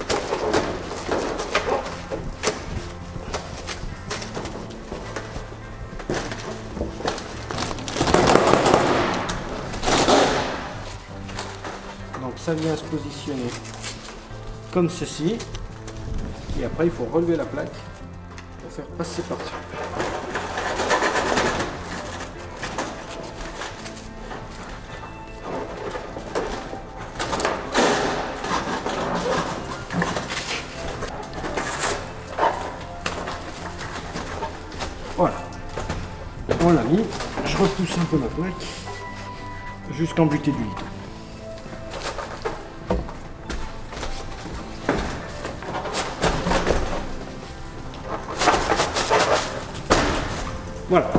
Donc ça vient se positionner comme ceci. Et après il faut relever la plaque pour faire passer par-dessus. on l'a mis. Je repousse un peu ma plaque jusqu'en butée d'huile. Voilà.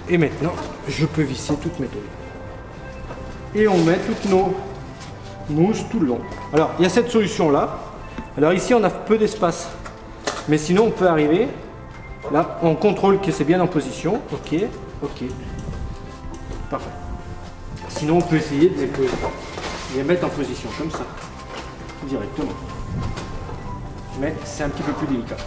Et maintenant, je peux visser toutes mes tôles. Et on met toutes nos mousses tout le long. Alors, il y a cette solution-là. Alors ici, on a peu d'espace. Mais sinon, on peut arriver. Là, on contrôle que c'est bien en position. Ok, ok. Parfait. Sinon, on peut essayer de les mettre en position comme ça. Directement. Mais c'est un petit peu plus délicat.